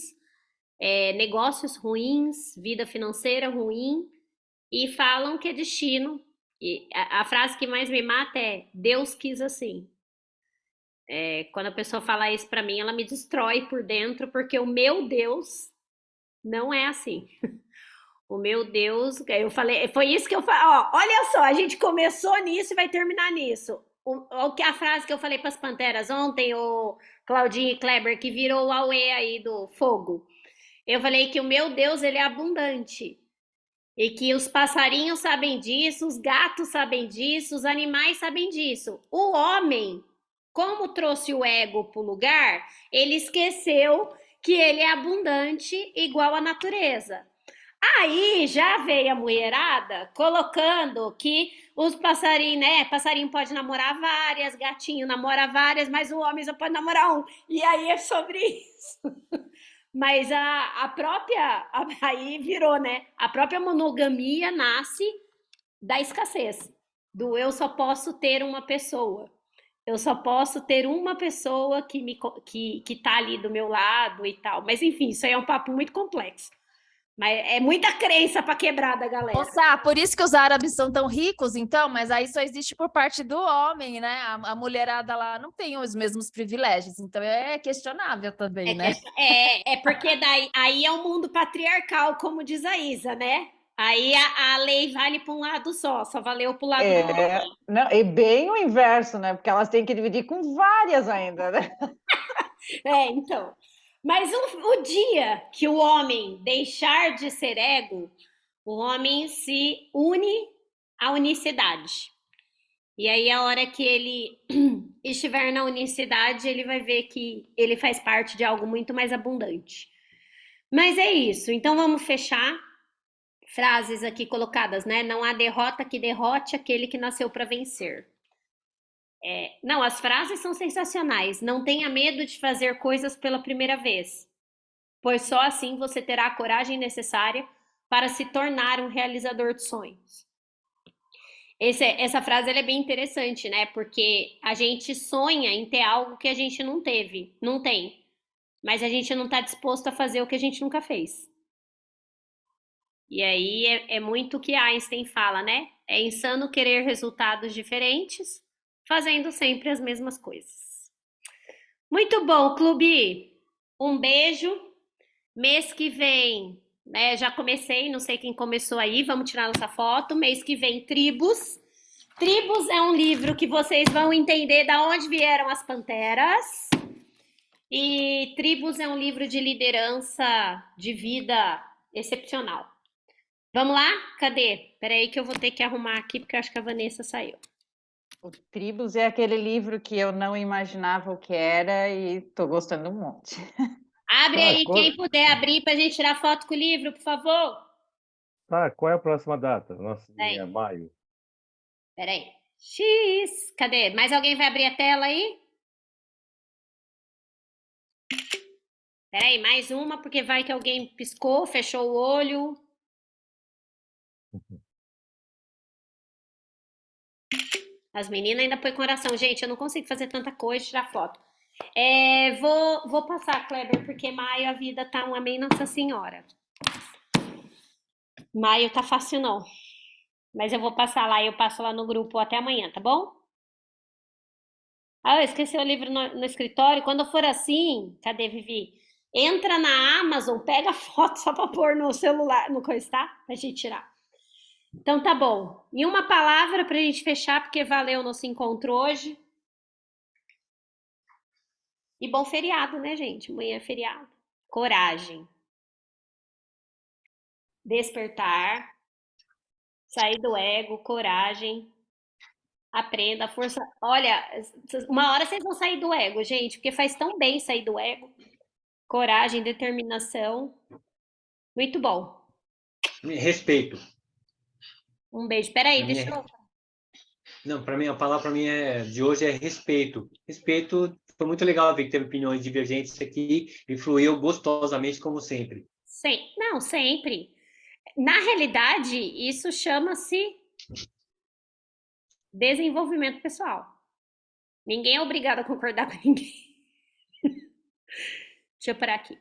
A: negócios ruins, vida financeira ruim, e falam que é destino. E a frase que mais me mata é: Deus quis assim. Quando a pessoa fala isso para mim, ela me destrói por dentro, porque o meu Deus não é assim. O meu Deus, eu falei, foi isso que eu falei. Ó, olha só, a gente começou nisso e vai terminar nisso. A frase que eu falei para as Panteras ontem, o Claudinho e Kleber, que virou o Aue aí do fogo. Eu falei que o meu Deus, ele é abundante. E que os passarinhos sabem disso, os gatos sabem disso, os animais sabem disso. O homem, como trouxe o ego para o lugar, ele esqueceu que ele é abundante igual à natureza. Aí já veio a mulherada colocando que os passarinhos, né? Passarinho pode namorar várias, gatinho namora várias, mas o homem só pode namorar um. E aí é sobre isso. Mas a própria, aí virou, né? A própria monogamia nasce da escassez, do eu só posso ter uma pessoa. Eu só posso ter uma pessoa que tá ali do meu lado e tal. Mas enfim, isso aí é um papo muito complexo. Mas é muita crença para quebrar da galera.
C: Sá, por isso que os árabes são tão ricos, então, mas aí só existe por parte do homem, né? A mulherada lá não tem os mesmos privilégios, então é questionável também, né?
A: Porque daí aí é um mundo patriarcal, como diz a Isa, né? Aí a lei vale para um lado só valeu para o lado do outro.
I: Não, e bem o inverso, né? Porque elas têm que dividir com várias ainda, né?
A: Então. Mas o dia que o homem deixar de ser ego, o homem se une à unicidade. E aí, a hora que ele estiver na unicidade, ele vai ver que ele faz parte de algo muito mais abundante. Mas é isso. Então, vamos fechar. Frases aqui colocadas, né? Não há derrota que derrote aquele que nasceu para vencer. Não, as frases são sensacionais. Não tenha medo de fazer coisas pela primeira vez, pois só assim você terá a coragem necessária para se tornar um realizador de sonhos. Essa frase ela é bem interessante, né? Porque a gente sonha em ter algo que a gente não tem, mas a gente não está disposto a fazer o que a gente nunca fez. E aí é muito o que Einstein fala, né? É insano querer resultados diferentes, fazendo sempre as mesmas coisas. Muito bom, clube. Um beijo. Mês que vem, né? Já comecei, não sei quem começou aí. Vamos tirar nossa foto. Mês que vem, tribos. Tribos é um livro que vocês vão entender da onde vieram as panteras. E Tribos é um livro de liderança, de vida excepcional. Vamos lá? Cadê? Peraí que eu vou ter que arrumar aqui, porque eu acho que a Vanessa saiu.
I: O Tribos é aquele livro que eu não imaginava o que era e estou gostando um monte.
A: Abre
B: Tá,
A: aí, quem puder abrir para a gente tirar foto com o livro, por favor.
B: Tá, qual é a próxima data? Nossa,
A: Peraí,
B: maio.
A: peraí. X, cadê? Mais alguém vai abrir a tela aí? Peraí, mais uma, porque vai que alguém piscou, fechou o olho. As meninas ainda põem coração. Gente, eu não consigo fazer tanta coisa e tirar foto. Vou passar, Kleber, porque maio a vida tá um amém Nossa Senhora. Maio tá fácil não. Mas eu vou passar lá e eu passo lá no grupo até amanhã, tá bom? Ah, eu esqueci o livro no escritório. Quando for assim, cadê, Vivi? Entra na Amazon, pega a foto só pra pôr no celular, no coisa, tá? Pra gente tirar. Então tá bom. E uma palavra pra gente fechar, porque valeu o nosso encontro hoje. E bom feriado, né, gente? Amanhã é feriado. Coragem. Despertar. Sair do ego, coragem. Aprenda, força. Olha, uma hora vocês vão sair do ego, gente, porque faz tão bem sair do ego. Coragem, determinação. Muito bom.
E: Respeito.
A: Um beijo. Peraí,
E: Pra mim
A: deixa eu.
E: Não, para mim, a palavra para mim de hoje é respeito. Respeito, foi muito legal ver que teve opiniões divergentes aqui e fluiu gostosamente, como sempre.
A: Não, sempre. Na realidade, isso chama-se desenvolvimento pessoal. Ninguém é obrigado a concordar com ninguém. Deixa eu parar aqui.